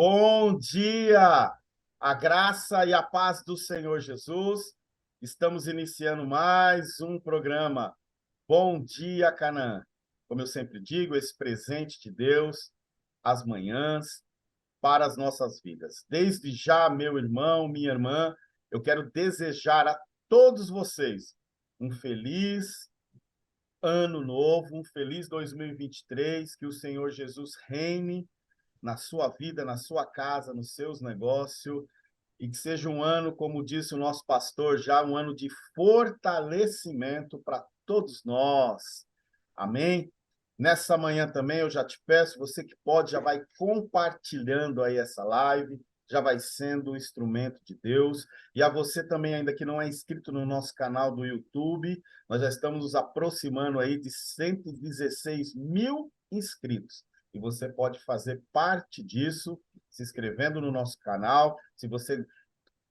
Bom dia! A graça e a paz do Senhor Jesus. Estamos iniciando mais um programa Bom Dia, Canaã. Como eu sempre digo, esse presente de Deus, às manhãs, para as nossas vidas. Desde já, meu irmão, minha irmã, eu quero desejar a todos vocês um feliz ano novo, um feliz 2023, que o Senhor Jesus reine na sua vida, na sua casa, nos seus negócios, e que seja um ano, como disse o nosso pastor, já um ano de fortalecimento para todos nós. Amém? Nessa manhã também eu já te peço, você que pode, já vai compartilhando aí essa live, já vai sendo um instrumento de Deus. E a você também, ainda que não é inscrito no nosso canal do YouTube, nós já estamos nos aproximando aí de 116 mil inscritos. E você pode fazer parte disso, se inscrevendo no nosso canal. Se você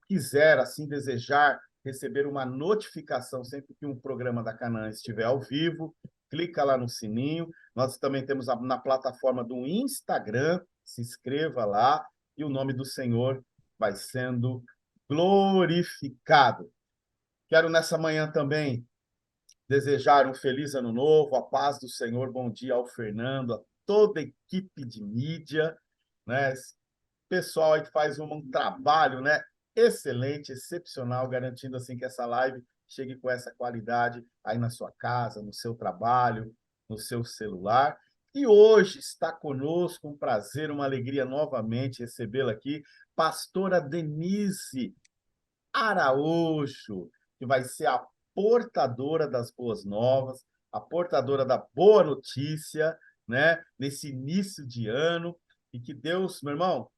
quiser, assim, desejar receber uma notificação sempre que um programa da Canaã estiver ao vivo, clica lá no sininho. Nós também temos na plataforma do Instagram, se inscreva lá e o nome do Senhor vai sendo glorificado. Quero nessa manhã também desejar um feliz ano novo, a paz do Senhor, bom dia ao Fernando, a toda a equipe de mídia, né? Esse pessoal aí que faz um trabalho, né? Excelente, excepcional, garantindo assim que essa live chegue com essa qualidade aí na sua casa, no seu trabalho, no seu celular. E hoje está conosco um prazer, uma alegria novamente recebê-la aqui, pastora Denise Araújo, que vai ser a portadora das boas novas, a portadora da boa notícia, né? Nesse início de ano, e que Deus, meu irmão,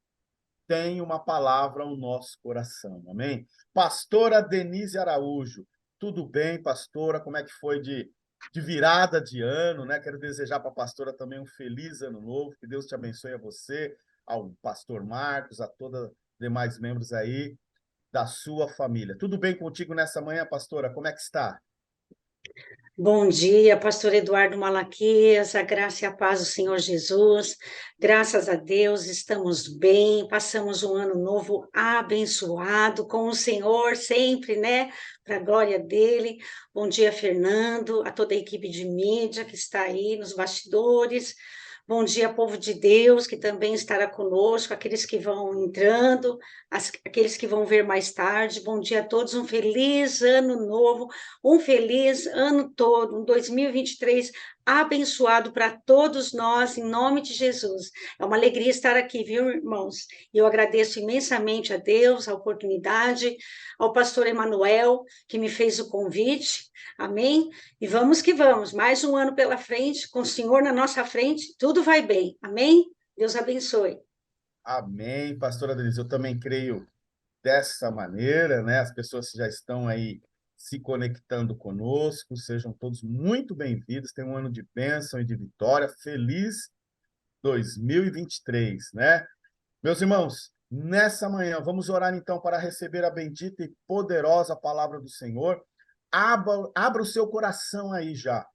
tem uma palavra ao nosso coração, amém? Pastora Denise Araújo, tudo bem, pastora? Como é que foi de virada de ano, né? Quero desejar para a pastora também um feliz ano novo, que Deus te abençoe a você, ao pastor Marcos, a todos os demais membros aí da sua família. Tudo bem contigo nessa manhã, pastora? Como é que está? Bom dia, pastor Eduardo Malaquias, a graça e a paz do Senhor Jesus. Graças a Deus, estamos bem, passamos um ano novo abençoado com o Senhor sempre, né? Para a glória dele. Bom dia, Fernando, a toda a equipe de mídia que está aí nos bastidores. Bom dia, povo de Deus, que também estará conosco, aqueles que vão entrando, aqueles que vão ver mais tarde. Bom dia a todos, um feliz ano novo, um feliz ano todo, um 2023 abençoado para todos nós, em nome de Jesus. É uma alegria estar aqui, viu, irmãos? E eu agradeço imensamente a Deus, a oportunidade, ao pastor Emanuel, que me fez o convite. Amém? E vamos que vamos, mais um ano pela frente, com o Senhor na nossa frente, tudo vai bem. Amém? Deus abençoe. Amém, pastora Denise. Eu também creio dessa maneira, né? As pessoas que já estão aí se conectando conosco, sejam todos muito bem-vindos. Tenham um ano de bênção e de vitória. Feliz 2023, né? Meus irmãos, nessa manhã, vamos orar então para receber a bendita e poderosa palavra do Senhor. Abra o seu coração aí já,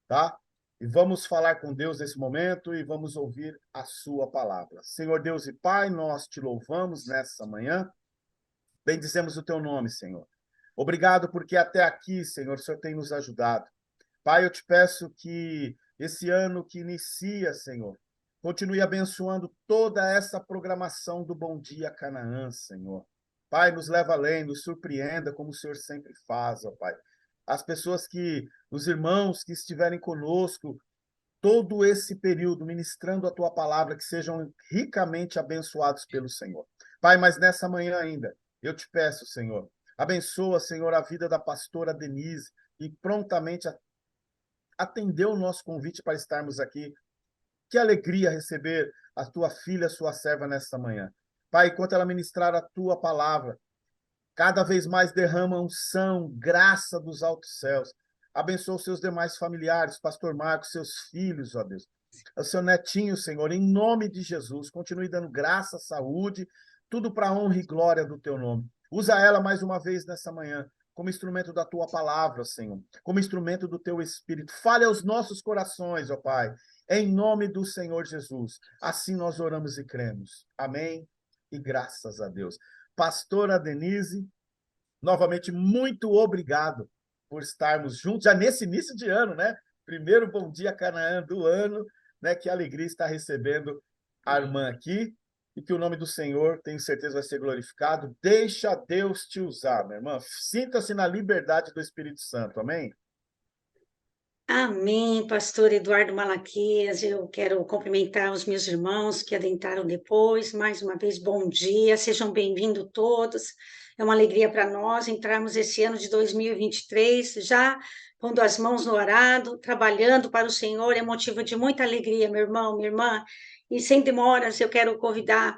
tá? E vamos falar com Deus nesse momento e vamos ouvir a sua palavra. Senhor Deus e Pai, nós te louvamos nessa manhã. Bendizemos o teu nome, Senhor. Obrigado porque até aqui, Senhor, o Senhor tem nos ajudado. Pai, eu te peço que esse ano que inicia, Senhor, continue abençoando toda essa programação do Bom Dia Canaã, Senhor. Pai, nos leva além, nos surpreenda, como o Senhor sempre faz, ó Pai. As pessoas os irmãos que estiverem conosco, todo esse período, ministrando a tua palavra, que sejam ricamente abençoados pelo Senhor. Pai, mas nessa manhã ainda, eu te peço, Senhor, abençoa, Senhor, a vida da pastora Denise, e prontamente atendeu o nosso convite para estarmos aqui. Que alegria receber a tua filha, a sua serva, nesta manhã. Pai, enquanto ela ministrar a tua palavra, cada vez mais derrama unção, graça dos altos céus. Abençoa os seus demais familiares, pastor Marcos, seus filhos, ó Deus. O seu netinho, Senhor, em nome de Jesus. Continue dando graça, saúde, tudo para a honra e glória do teu nome. Usa ela mais uma vez nessa manhã, como instrumento da tua palavra, Senhor, como instrumento do teu espírito. Fale aos nossos corações, ó Pai, em nome do Senhor Jesus. Assim nós oramos e cremos. Amém? E graças a Deus. Pastora Denise, novamente, muito obrigado por estarmos juntos, já nesse início de ano, né? Primeiro Bom Dia Canaã do ano, né? Que alegria estar recebendo a irmã aqui e que o nome do Senhor, tenho certeza, vai ser glorificado. Deixa Deus te usar, minha irmã. Sinta-se na liberdade do Espírito Santo. Amém? Amém, pastor Eduardo Malaquias. Eu quero cumprimentar os meus irmãos que adentraram depois. Mais uma vez, bom dia, sejam bem-vindos todos. É uma alegria para nós entrarmos esse ano de 2023, já pondo as mãos no arado, trabalhando para o Senhor. É motivo de muita alegria, meu irmão, minha irmã. E sem demoras, eu quero convidar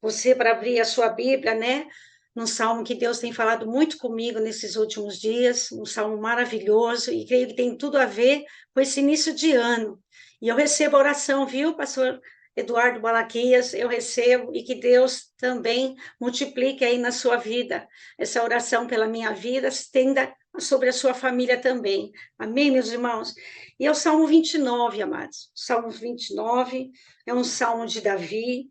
você para abrir a sua Bíblia, né? Num salmo que Deus tem falado muito comigo nesses últimos dias, um salmo maravilhoso, e creio que tem tudo a ver com esse início de ano. E eu recebo a oração, viu, pastor Eduardo Malaquias? Eu recebo, e que Deus também multiplique aí na sua vida essa oração pela minha vida, estenda sobre a sua família também. Amém, meus irmãos? E é o Salmo 29, amados. O Salmo 29 é um salmo de Davi.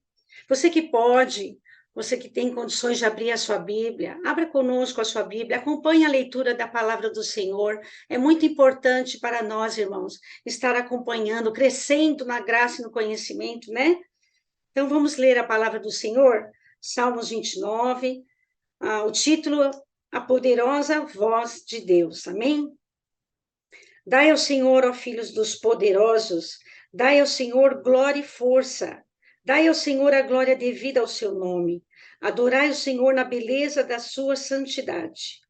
Você que pode, você que tem condições de abrir a sua Bíblia, abra conosco a sua Bíblia, acompanhe a leitura da palavra do Senhor. É muito importante para nós, irmãos, estar acompanhando, crescendo na graça e no conhecimento, né? Então vamos ler a palavra do Senhor, Salmos 29, o título, A Poderosa Voz de Deus. Amém? Dai ao Senhor, ó filhos dos poderosos, dai ao Senhor glória e força. Dai ao Senhor a glória devida ao seu nome. Adorai o Senhor na beleza da sua santidade.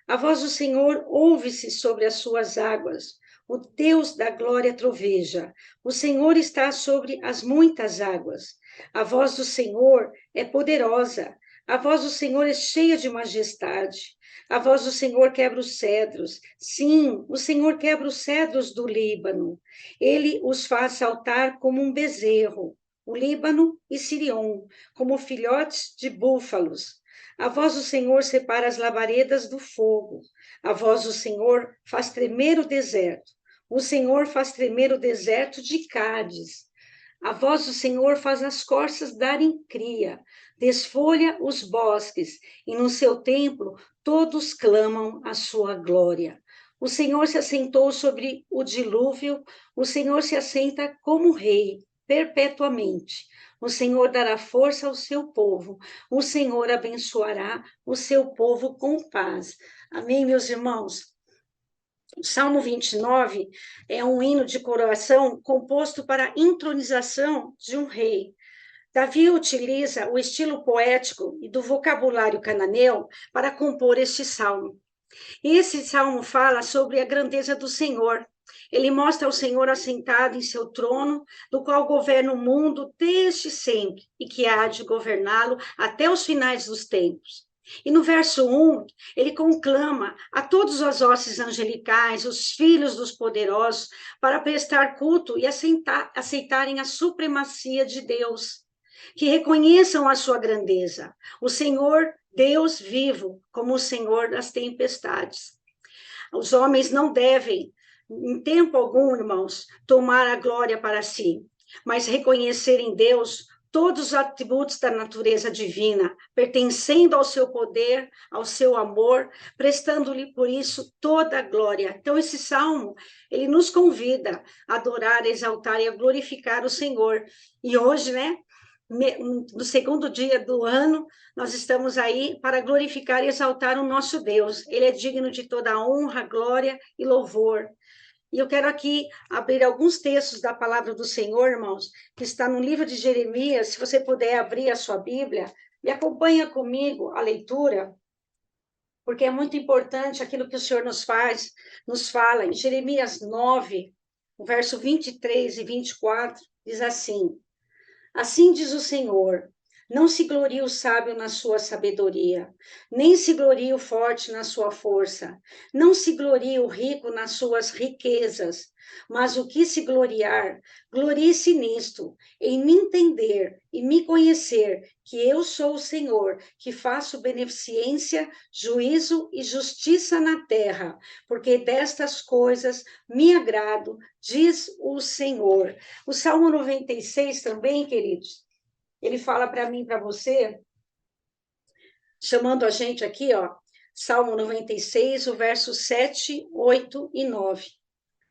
A voz do Senhor ouve-se sobre as suas águas. O Deus da glória troveja. O Senhor está sobre as muitas águas. A voz do Senhor é poderosa. A voz do Senhor é cheia de majestade. A voz do Senhor quebra os cedros. Sim, o Senhor quebra os cedros do Líbano. Ele os faz saltar como um bezerro. O Líbano e Sirion, como filhotes de búfalos. A voz do Senhor separa as labaredas do fogo. A voz do Senhor faz tremer o deserto. O Senhor faz tremer o deserto de Cádiz. A voz do Senhor faz as corças darem cria, desfolha os bosques, e no seu templo todos clamam a sua glória. O Senhor se assentou sobre o dilúvio, o Senhor se assenta como rei, perpetuamente. O Senhor dará força ao seu povo, o Senhor abençoará o seu povo com paz. Amém, meus irmãos? O Salmo 29 é um hino de coroação composto para a intronização de um rei. Davi utiliza o estilo poético e do vocabulário cananeu para compor este salmo. E esse salmo fala sobre a grandeza do Senhor. Ele mostra o Senhor assentado em seu trono, do qual governa o mundo desde sempre e que há de governá-lo até os finais dos tempos. E no verso 1, ele conclama a todos as hostes angelicais, os filhos dos poderosos, para prestar culto e aceitarem a supremacia de Deus, que reconheçam a sua grandeza, o Senhor Deus vivo, como o Senhor das tempestades. Os homens não devem, em tempo algum, irmãos, tomar a glória para si, mas reconhecer em Deus todos os atributos da natureza divina, pertencendo ao seu poder, ao seu amor, prestando-lhe por isso toda a glória. Então, esse salmo, ele nos convida a adorar, a exaltar e a glorificar o Senhor. E hoje, né, no segundo dia do ano, nós estamos aí para glorificar e exaltar o nosso Deus. Ele é digno de toda a honra, glória e louvor. E eu quero aqui abrir alguns textos da palavra do Senhor, irmãos, que está no livro de Jeremias. Se você puder abrir a sua Bíblia, me acompanha comigo a leitura, porque é muito importante aquilo que o Senhor nos fala. Em Jeremias 9, o verso 23 e 24, diz assim: Assim diz o Senhor, Não se glorie o sábio na sua sabedoria, nem se glorie o forte na sua força, não se glorie o rico nas suas riquezas, mas o que se gloriar, glorie-se nisto, em me entender e me conhecer, que eu sou o Senhor, que faço beneficência, juízo e justiça na terra, porque destas coisas me agrado, diz o Senhor. O Salmo 96 também, queridos, ele fala para mim, para você, chamando a gente aqui, ó, Salmo 96, o verso 7, 8 e 9.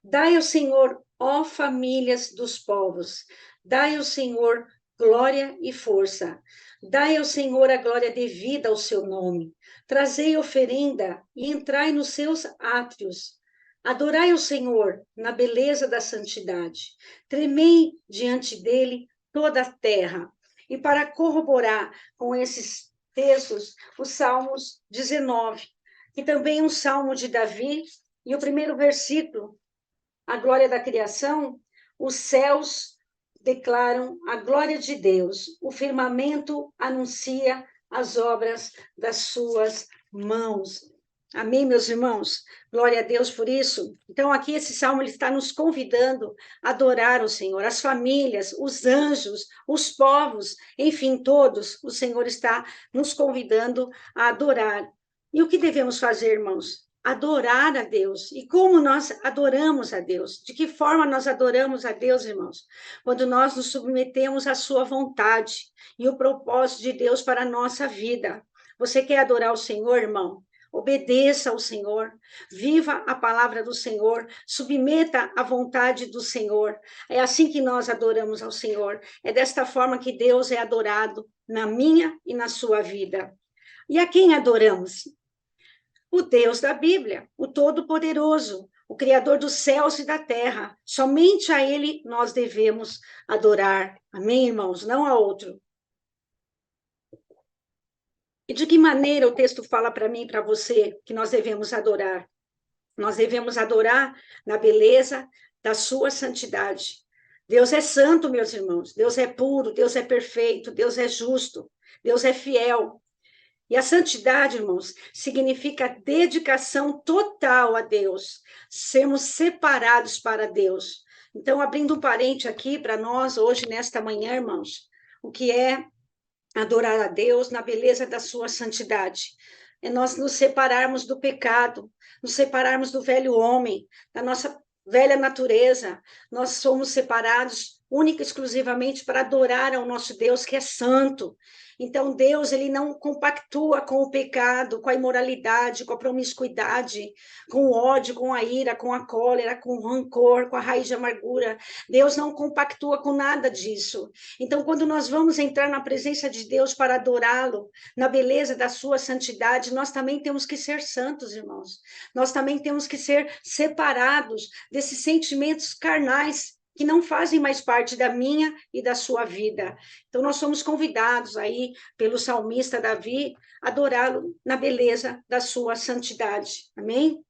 Dai ao Senhor, ó famílias dos povos, dai ao Senhor glória e força. Dai ao Senhor a glória devida ao seu nome. Trazei oferenda e entrai nos seus átrios. Adorai o Senhor na beleza da santidade. Tremei diante dele toda a terra. E para corroborar com esses textos, os Salmos 19, que também é um salmo de Davi, e o primeiro versículo, a glória da criação, os céus declaram a glória de Deus, o firmamento anuncia as obras das suas mãos. Amém, meus irmãos? Glória a Deus por isso. Então, aqui esse salmo ele está nos convidando a adorar o Senhor, as famílias, os anjos, os povos, enfim, todos, o Senhor está nos convidando a adorar. E o que devemos fazer, irmãos? Adorar a Deus. E como nós adoramos a Deus? De que forma nós adoramos a Deus, irmãos? Quando nós nos submetemos à sua vontade e o propósito de Deus para a nossa vida. Você quer adorar o Senhor, irmão? Obedeça ao Senhor, viva a palavra do Senhor, submeta à vontade do Senhor. É assim que nós adoramos ao Senhor. É desta forma que Deus é adorado na minha e na sua vida. E a quem adoramos? O Deus da Bíblia, o Todo-Poderoso, o Criador dos céus e da terra. Somente a Ele nós devemos adorar. Amém, irmãos? Não a outro. E de que maneira o texto fala para mim e para você que nós devemos adorar? Nós devemos adorar na beleza da sua santidade. Deus é santo, meus irmãos. Deus é puro, Deus é perfeito, Deus é justo, Deus é fiel. E a santidade, irmãos, significa dedicação total a Deus, sermos separados para Deus. Então, abrindo um parente aqui para nós, hoje, nesta manhã, irmãos, o que é adorar a Deus na beleza da sua santidade? É nós nos separarmos do pecado, nos separarmos do velho homem, da nossa velha natureza. Nós somos separados única e exclusivamente para adorar ao nosso Deus que é santo. Então, Deus, ele não compactua com o pecado, com a imoralidade, com a promiscuidade, com o ódio, com a ira, com a cólera, com o rancor, com a raiz de amargura. Deus não compactua com nada disso. Então, quando nós vamos entrar na presença de Deus para adorá-lo, na beleza da sua santidade, nós também temos que ser santos, irmãos. Nós também temos que ser separados desses sentimentos carnais que não fazem mais parte da minha e da sua vida. Então, nós somos convidados aí pelo salmista Davi a adorá-lo na beleza da sua santidade. Amém?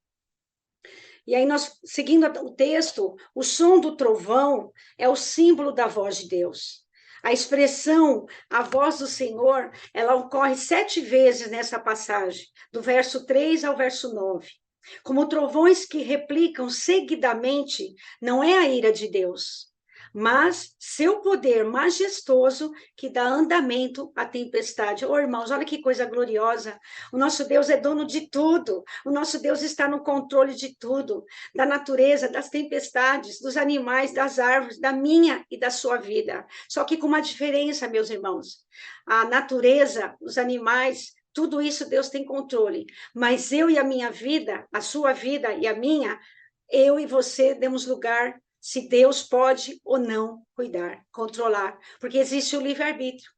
E aí, nós, seguindo o texto, o som do trovão é o símbolo da voz de Deus. A expressão, a voz do Senhor, ela ocorre 7 vezes nessa passagem, do verso 3 ao verso 9. Como trovões que replicam seguidamente, não é a ira de Deus, mas seu poder majestoso que dá andamento à tempestade. Ô, irmãos, olha que coisa gloriosa. O nosso Deus é dono de tudo. O nosso Deus está no controle de tudo, da natureza, das tempestades, dos animais, das árvores, da minha e da sua vida. Só que com uma diferença, meus irmãos. A natureza, os animais, tudo isso Deus tem controle, mas eu e a minha vida, a sua vida e a minha, eu e você demos lugar se Deus pode ou não cuidar, controlar, porque existe o livre-arbítrio.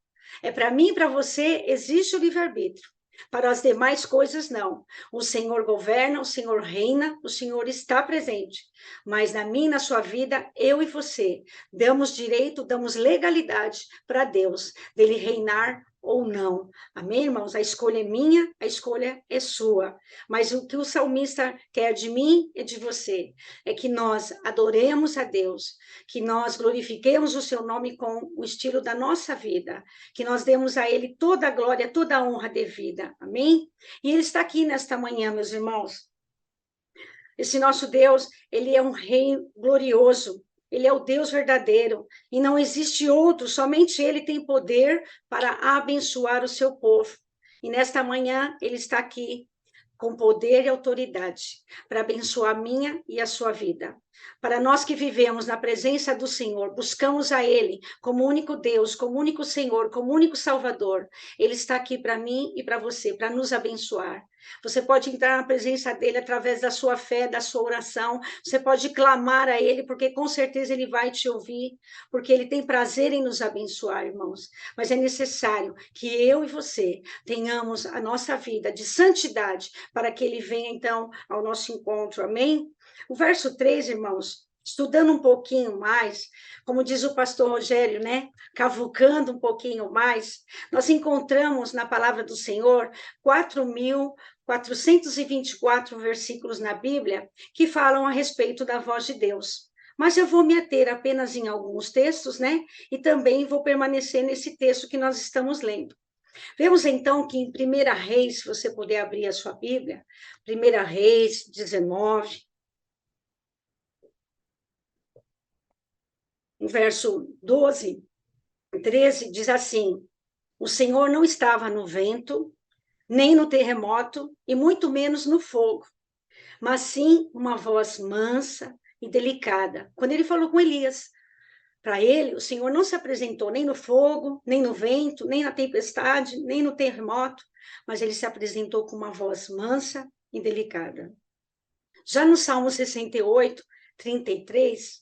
É para mim e para você, existe o livre-arbítrio. Para as demais coisas, não. O Senhor governa, o Senhor reina, o Senhor está presente. Mas na minha e na sua vida, eu e você, damos direito, damos legalidade para Deus, dele reinar ou não. Amém, irmãos? A escolha é minha, a escolha é sua. Mas o que o salmista quer de mim e de você é que nós adoremos a Deus, que nós glorifiquemos o seu nome com o estilo da nossa vida, que nós demos a ele toda a glória, toda a honra devida. Amém? E ele está aqui nesta manhã, meus irmãos. Esse nosso Deus, ele é um rei glorioso. Ele é o Deus verdadeiro e não existe outro, somente ele tem poder para abençoar o seu povo. E nesta manhã ele está aqui com poder e autoridade para abençoar a minha e a sua vida. Para nós que vivemos na presença do Senhor, buscamos a Ele como único Deus, como único Senhor, como único Salvador. Ele está aqui para mim e para você, para nos abençoar. Você pode entrar na presença dele através da sua fé, da sua oração. Você pode clamar a ele, porque com certeza ele vai te ouvir, porque ele tem prazer em nos abençoar, irmãos. Mas é necessário que eu e você tenhamos a nossa vida de santidade para que ele venha, então, ao nosso encontro. Amém? O verso 3, irmãos, estudando um pouquinho mais, como diz o pastor Rogério, né? Cavucando um pouquinho mais, nós encontramos na palavra do Senhor 4.424 versículos na Bíblia que falam a respeito da voz de Deus. Mas eu vou me ater apenas em alguns textos, né? E também vou permanecer nesse texto que nós estamos lendo. Vemos então que em 1 Reis, se você puder abrir a sua Bíblia, 1 Reis 19, no verso 12, 13, diz assim: o Senhor não estava no vento, nem no terremoto, e muito menos no fogo, mas sim uma voz mansa e delicada. Quando ele falou com Elias, para ele, o Senhor não se apresentou nem no fogo, nem no vento, nem na tempestade, nem no terremoto, mas ele se apresentou com uma voz mansa e delicada. Já no Salmo 68, 33,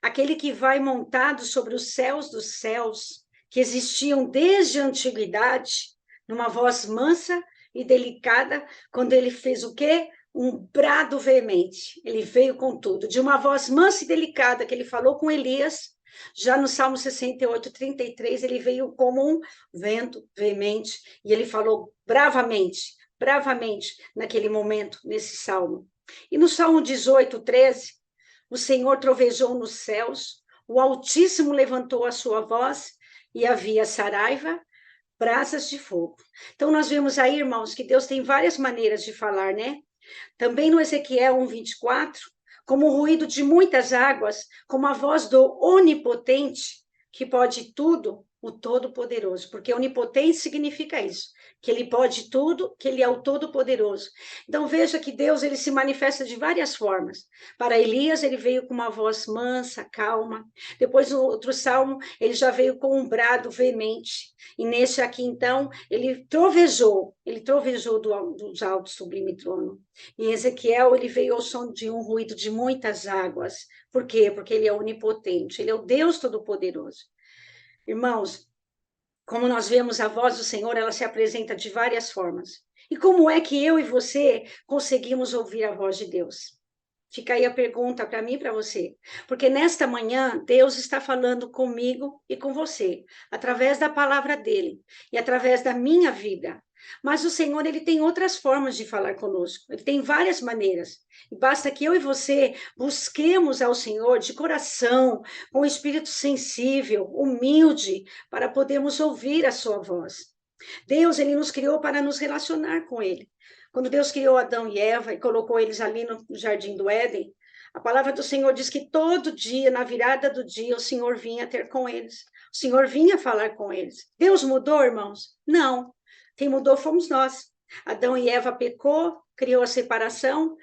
aquele que vai montado sobre os céus dos céus, que existiam desde a antiguidade, numa voz mansa e delicada, quando ele fez o quê? Um brado veemente. Ele veio com tudo, de uma voz mansa e delicada, que ele falou com Elias. Já no Salmo 68, 33, ele veio como um vento veemente, e ele falou bravamente, bravamente, naquele momento, nesse salmo. E no Salmo 18, 13, o Senhor trovejou nos céus, o Altíssimo levantou a sua voz, e havia saraiva, brasas de fogo. Então, nós vemos aí, irmãos, que Deus tem várias maneiras de falar, né? Também no Ezequiel 1:24, como o ruído de muitas águas, como a voz do Onipotente, que pode tudo, o Todo-Poderoso, porque onipotente significa isso, que ele pode tudo, que ele é o Todo-Poderoso. Então veja que Deus ele se manifesta de várias formas. Para Elias ele veio com uma voz mansa, calma. Depois no outro salmo ele já veio com um brado veemente. E nesse aqui então ele trovejou dos altos sublime trono. Em Ezequiel ele veio ao som de um ruído de muitas águas. Por quê? Porque ele é onipotente, ele é o Deus Todo-Poderoso. Irmãos, como nós vemos a voz do Senhor, ela se apresenta de várias formas. E como é que eu e você conseguimos ouvir a voz de Deus? Fica aí a pergunta para mim e para você. Porque nesta manhã, Deus está falando comigo e com você, através da palavra dele e através da minha vida. Mas o Senhor, ele tem outras formas de falar conosco. Ele tem várias maneiras. E basta que eu e você busquemos ao Senhor de coração, com o espírito sensível, humilde, para podermos ouvir a sua voz. Deus, ele nos criou para nos relacionar com ele. Quando Deus criou Adão e Eva e colocou eles ali no jardim do Éden, a palavra do Senhor diz que todo dia, na virada do dia, o Senhor vinha ter com eles. O Senhor vinha falar com eles. Deus mudou, irmãos? Não. Quem mudou fomos nós. Adão e Eva pecou, criou a separação,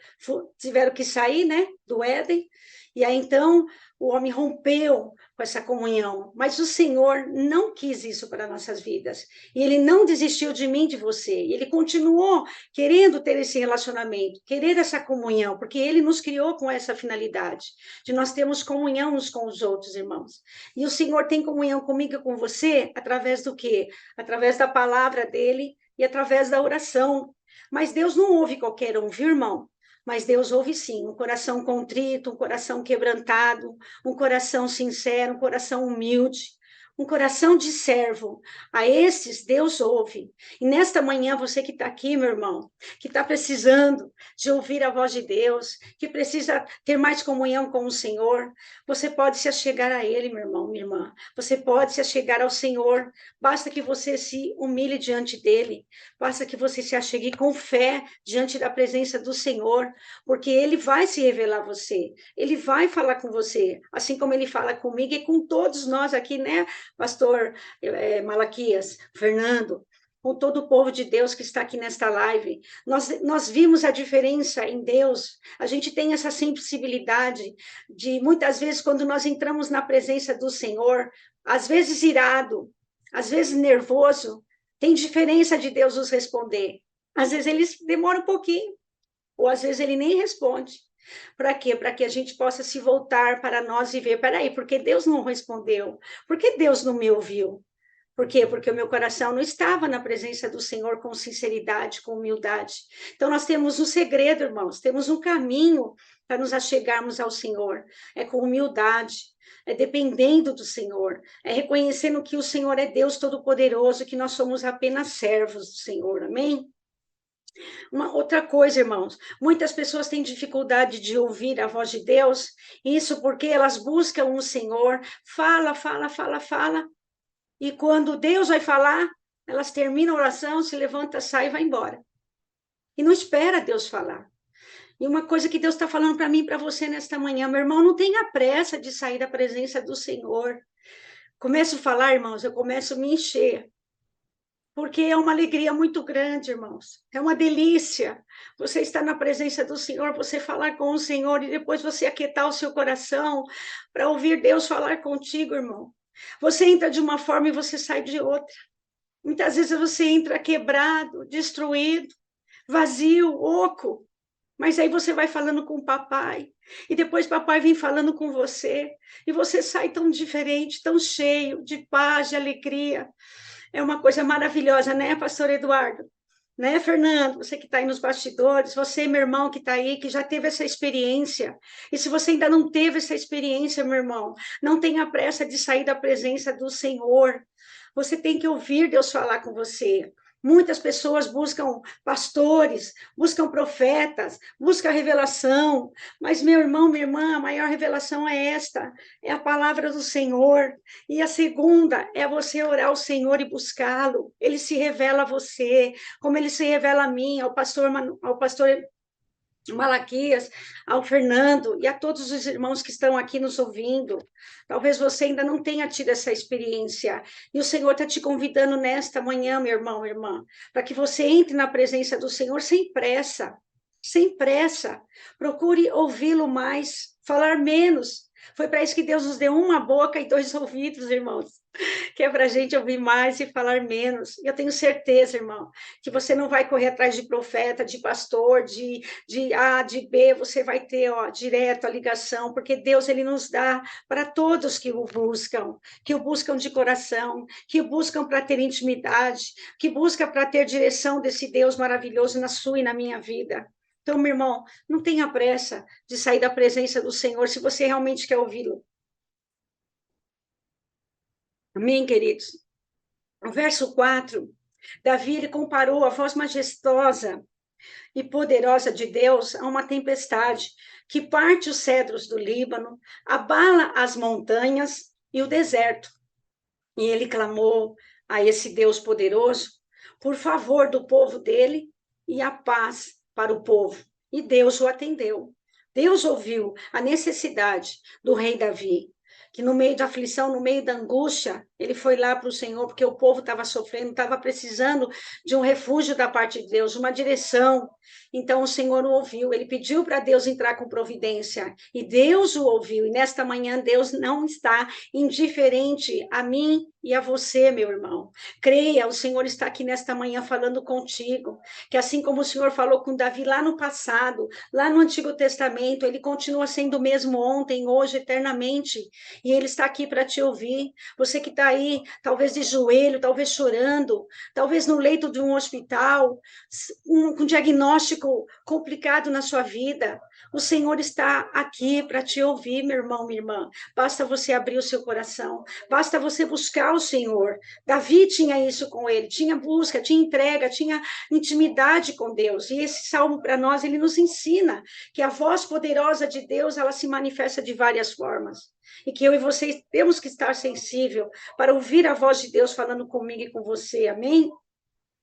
tiveram que sair, né, do Éden. E aí, então, o homem rompeu com essa comunhão. Mas o Senhor não quis isso para nossas vidas. E ele não desistiu de mim, de você. Ele continuou querendo ter esse relacionamento, querer essa comunhão, porque ele nos criou com essa finalidade, de nós termos comunhão uns com os outros, irmãos. E o Senhor tem comunhão comigo e com você através do quê? Através da palavra dele e através da oração. Mas Deus não ouve qualquer um, viu, irmão? Mas Deus ouve sim, um coração contrito, um coração quebrantado, um coração sincero, um coração humilde, um coração de servo. A esses Deus ouve. E nesta manhã, você que está aqui, meu irmão, que está precisando de ouvir a voz de Deus, que precisa ter mais comunhão com o Senhor, você pode se achegar a Ele, meu irmão, minha irmã. Você pode se achegar ao Senhor. Basta que você se humilhe diante dEle. Basta que você se achegue com fé diante da presença do Senhor, porque Ele vai se revelar a você. Ele vai falar com você, assim como Ele fala comigo e com todos nós aqui, né? Pastor Malaquias, Fernando, com todo o povo de Deus que está aqui nesta live. Nós vimos a diferença em Deus, a gente tem essa sensibilidade de, muitas vezes, quando nós entramos na presença do Senhor, às vezes irado, às vezes nervoso, tem diferença de Deus nos responder. Às vezes ele demora um pouquinho, ou às vezes ele nem responde. Para quê? Para que a gente possa se voltar para nós e ver, peraí, por que Deus não respondeu? Por que Deus não me ouviu? Por quê? Porque o meu coração não estava na presença do Senhor com sinceridade, com humildade. Então, nós temos um segredo, irmãos, temos um caminho para nos achegarmos ao Senhor. É com humildade, é dependendo do Senhor, é reconhecendo que o Senhor é Deus Todo-Poderoso, que nós somos apenas servos do Senhor, amém? Uma outra coisa, irmãos, muitas pessoas têm dificuldade de ouvir a voz de Deus, isso porque elas buscam o Senhor, fala, e quando Deus vai falar, elas terminam a oração, se levanta, sai e vai embora. E não espera Deus falar. E uma coisa que Deus está falando para mim e para você nesta manhã, meu irmão, não tenha pressa de sair da presença do Senhor. Começo a falar, irmãos, eu começo a me encher. Porque é uma alegria muito grande, irmãos. É uma delícia você estar na presença do Senhor, você falar com o Senhor e depois você aquietar o seu coração para ouvir Deus falar contigo, irmão. Você entra de uma forma e você sai de outra. Muitas vezes você entra quebrado, destruído, vazio, oco. Mas aí você vai falando com o papai, e depois papai vem falando com você, e você sai tão diferente, tão cheio de paz, de alegria. É uma coisa maravilhosa, né, pastor Eduardo? Né, Fernando? Você que está aí nos bastidores, você, meu irmão, que está aí, que já teve essa experiência. E se você ainda não teve essa experiência, meu irmão, não tenha pressa de sair da presença do Senhor. Você tem que ouvir Deus falar com você. Muitas pessoas buscam pastores, buscam profetas, buscam revelação, mas meu irmão, minha irmã, a maior revelação é esta, é a palavra do Senhor. E a segunda é você orar ao Senhor e buscá-lo. Ele se revela a você, como ele se revela a mim, ao pastor Malaquias, ao Fernando e a todos os irmãos que estão aqui nos ouvindo. Talvez você ainda não tenha tido essa experiência. E o Senhor está te convidando nesta manhã, meu irmão, irmã, para que você entre na presença do Senhor sem pressa. Sem pressa. Procure ouvi-lo mais, falar menos. Foi para isso que Deus nos deu uma boca e dois ouvidos, irmãos, que é para a gente ouvir mais e falar menos. E eu tenho certeza, irmão, que você não vai correr atrás de profeta, de pastor, de A, de B, você vai ter, ó, direto a ligação, porque Deus, ele nos dá para todos que o buscam de coração, que o buscam para ter intimidade, que busca para ter direção desse Deus maravilhoso na sua e na minha vida. Então, meu irmão, não tenha pressa de sair da presença do Senhor se você realmente quer ouvi-lo. Amém, queridos? No verso 4, Davi ele comparou a voz majestosa e poderosa de Deus a uma tempestade que parte os cedros do Líbano, abala as montanhas e o deserto. E ele clamou a esse Deus poderoso por favor do povo dele e a paz para o povo. E Deus o atendeu. Deus ouviu a necessidade do rei Davi, que no meio da aflição, no meio da angústia, ele foi lá para o Senhor, porque o povo estava sofrendo, estava precisando de um refúgio da parte de Deus, uma direção. Então o Senhor o ouviu, ele pediu para Deus entrar com providência, e Deus o ouviu, e nesta manhã Deus não está indiferente a mim e a você, meu irmão. Creia, o Senhor está aqui nesta manhã falando contigo, que assim como o Senhor falou com Davi lá no passado, lá no Antigo Testamento, ele continua sendo o mesmo ontem, hoje, eternamente, e ele está aqui para te ouvir. Você que está aí, talvez de joelho, talvez chorando, talvez no leito de um hospital, com um diagnóstico complicado na sua vida. O Senhor está aqui para te ouvir, meu irmão, minha irmã. Basta você abrir o seu coração, basta você buscar o Senhor. Davi tinha isso com ele, tinha busca, tinha entrega, tinha intimidade com Deus. E esse salmo para nós, ele nos ensina que a voz poderosa de Deus, ela se manifesta de várias formas. E que eu e vocês temos que estar sensível para ouvir a voz de Deus falando comigo e com você. Amém?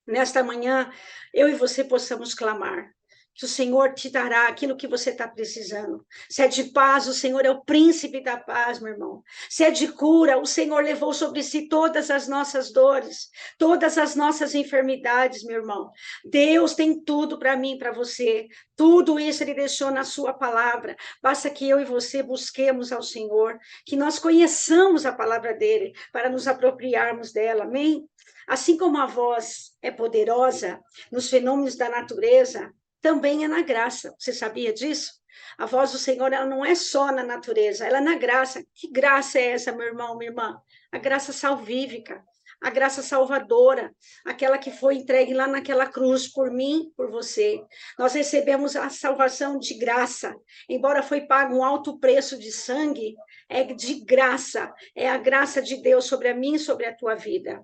Nesta manhã, eu e você possamos clamar que o Senhor te dará aquilo que você está precisando. Se é de paz, o Senhor é o príncipe da paz, meu irmão. Se é de cura, o Senhor levou sobre si todas as nossas dores, todas as nossas enfermidades, meu irmão. Deus tem tudo para mim, para você. Tudo isso Ele deixou na sua palavra. Basta que eu e você busquemos ao Senhor, que nós conheçamos a palavra dEle, para nos apropriarmos dela, amém? Assim como a voz é poderosa nos fenômenos da natureza, também é na graça. Você sabia disso? A voz do Senhor, ela não é só na natureza, ela é na graça. Que graça é essa, meu irmão, minha irmã? A graça salvífica, a graça salvadora, aquela que foi entregue lá naquela cruz por mim, por você. Nós recebemos a salvação de graça, embora foi pago um alto preço de sangue, é de graça, é a graça de Deus sobre a mim e sobre a tua vida.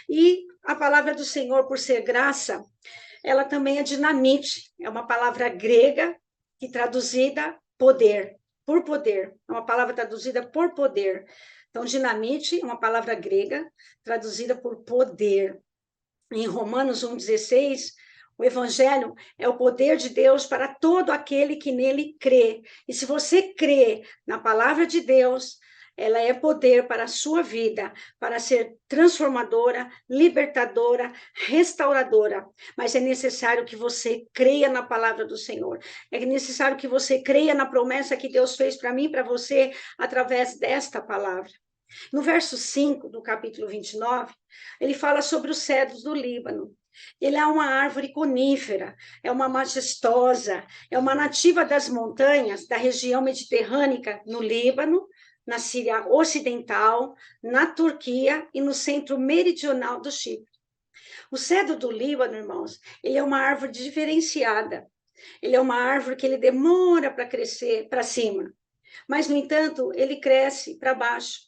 E a palavra do Senhor, por ser graça, ela também é dinamite, é uma palavra grega que traduzida poder, por poder, é uma palavra traduzida por poder. Então, dinamite é uma palavra grega traduzida por poder. Em Romanos 1,16, o evangelho é o poder de Deus para todo aquele que nele crê. E se você crê na palavra de Deus, ela é poder para a sua vida, para ser transformadora, libertadora, restauradora. Mas é necessário que você creia na palavra do Senhor. É necessário que você creia na promessa que Deus fez para mim e para você através desta palavra. No verso 5 do capítulo 29, ele fala sobre os cedros do Líbano. Ele é uma árvore conífera, é uma majestosa, é uma nativa das montanhas da região mediterrânea no Líbano, na Síria Ocidental, na Turquia e no centro meridional do Chipre. O cedro do Líbano, irmãos, ele é uma árvore diferenciada. Ele é uma árvore que ele demora para crescer para cima, mas, no entanto, ele cresce para baixo.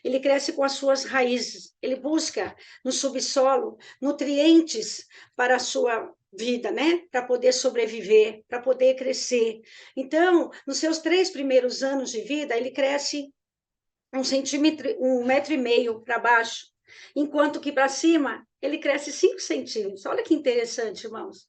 Ele cresce com as suas raízes, ele busca no subsolo nutrientes para a sua vida, né? Para poder sobreviver, para poder crescer. Então, nos seus 3 primeiros anos de vida, ele cresce 1,5 metros para baixo, enquanto que para cima ele cresce 5 centímetros. Olha que interessante, irmãos.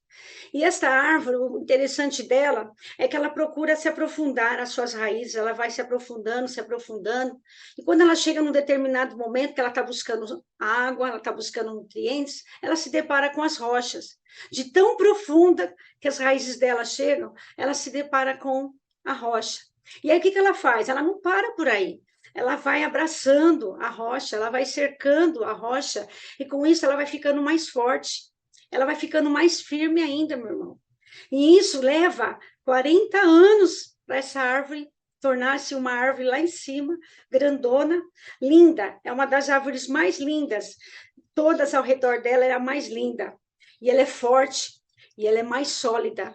E esta árvore, o interessante dela é que ela procura se aprofundar as suas raízes, ela vai se aprofundando, se aprofundando. E quando ela chega num determinado momento que ela está buscando água, ela está buscando nutrientes, ela se depara com as rochas. De tão profunda que as raízes dela chegam, ela se depara com a rocha. E aí o que ela faz? Ela não para por aí. Ela vai abraçando a rocha, ela vai cercando a rocha, e com isso ela vai ficando mais forte, ela vai ficando mais firme ainda, meu irmão. E isso leva 40 anos para essa árvore tornar-se uma árvore lá em cima, grandona, linda, é uma das árvores mais lindas, todas ao redor dela é a mais linda, e ela é forte, e ela é mais sólida.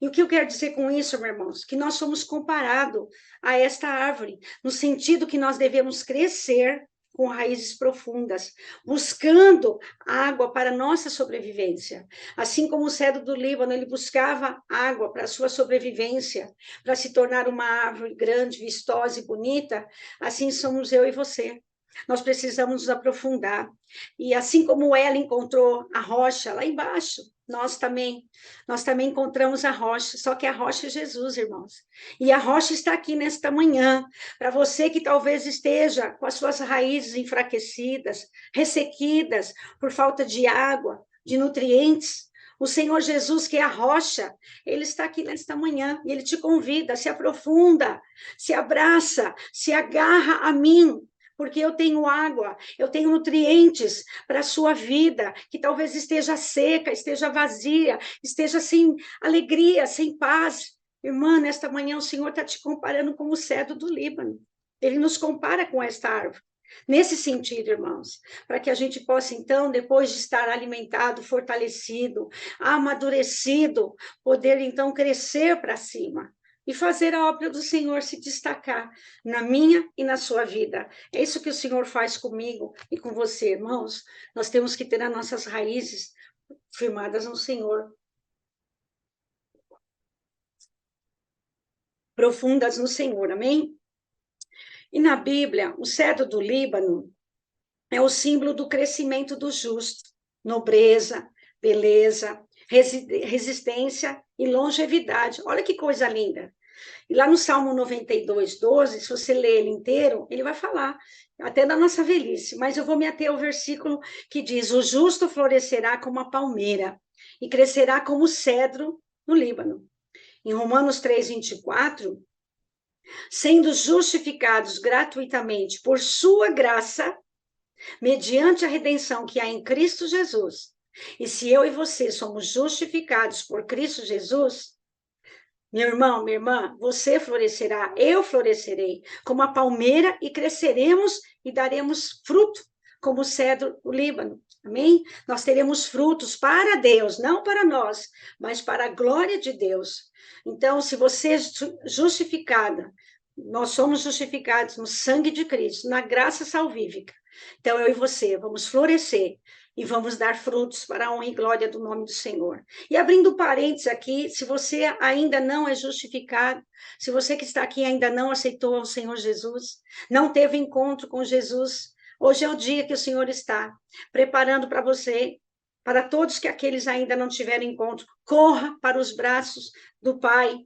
E o que eu quero dizer com isso, meus irmãos? Que nós somos comparados a esta árvore, no sentido que nós devemos crescer com raízes profundas, buscando água para nossa sobrevivência. Assim como o cedro do Líbano, ele buscava água para a sua sobrevivência, para se tornar uma árvore grande, vistosa e bonita, assim somos eu e você. Nós precisamos nos aprofundar. E assim como ela encontrou a rocha lá embaixo, nós também encontramos a rocha, só que a rocha é Jesus, irmãos. E a rocha está aqui nesta manhã, para você que talvez esteja com as suas raízes enfraquecidas, ressequidas por falta de água, de nutrientes. O Senhor Jesus, que é a rocha, ele está aqui nesta manhã e ele te convida, se aprofunda, se abraça, se agarra a mim, porque eu tenho água, eu tenho nutrientes para a sua vida, que talvez esteja seca, esteja vazia, esteja sem alegria, sem paz. Irmã, nesta manhã o Senhor está te comparando com o cedro do Líbano. Ele nos compara com esta árvore. Nesse sentido, irmãos, para que a gente possa, então, depois de estar alimentado, fortalecido, amadurecido, poder, então, crescer para cima e fazer a obra do Senhor se destacar na minha e na sua vida. É isso que o Senhor faz comigo e com você, irmãos. Nós temos que ter as nossas raízes firmadas no Senhor, profundas no Senhor, amém? E na Bíblia, o cedro do Líbano é o símbolo do crescimento do justo, nobreza, beleza, resistência e longevidade. Olha que coisa linda. E lá no Salmo 92, 12, se você ler ele inteiro, ele vai falar até da nossa velhice, mas eu vou me ater ao versículo que diz: o justo florescerá como a palmeira e crescerá como o cedro no Líbano. Em Romanos 3, 24, sendo justificados gratuitamente por sua graça, mediante a redenção que há em Cristo Jesus. E se eu e você somos justificados por Cristo Jesus, meu irmão, minha irmã, você florescerá, eu florescerei como a palmeira e cresceremos e daremos fruto, como o cedro do Líbano. Amém? Nós teremos frutos para Deus, não para nós, mas para a glória de Deus. Então, se você é justificada, nós somos justificados no sangue de Cristo, na graça salvífica. Então, eu e você vamos florescer e vamos dar frutos para a honra e glória do nome do Senhor. E abrindo parênteses aqui, se você ainda não é justificado, se você que está aqui ainda não aceitou o Senhor Jesus, não teve encontro com Jesus, hoje é o dia que o Senhor está preparando para você, para todos que aqueles ainda não tiveram encontro, corra para os braços do Pai.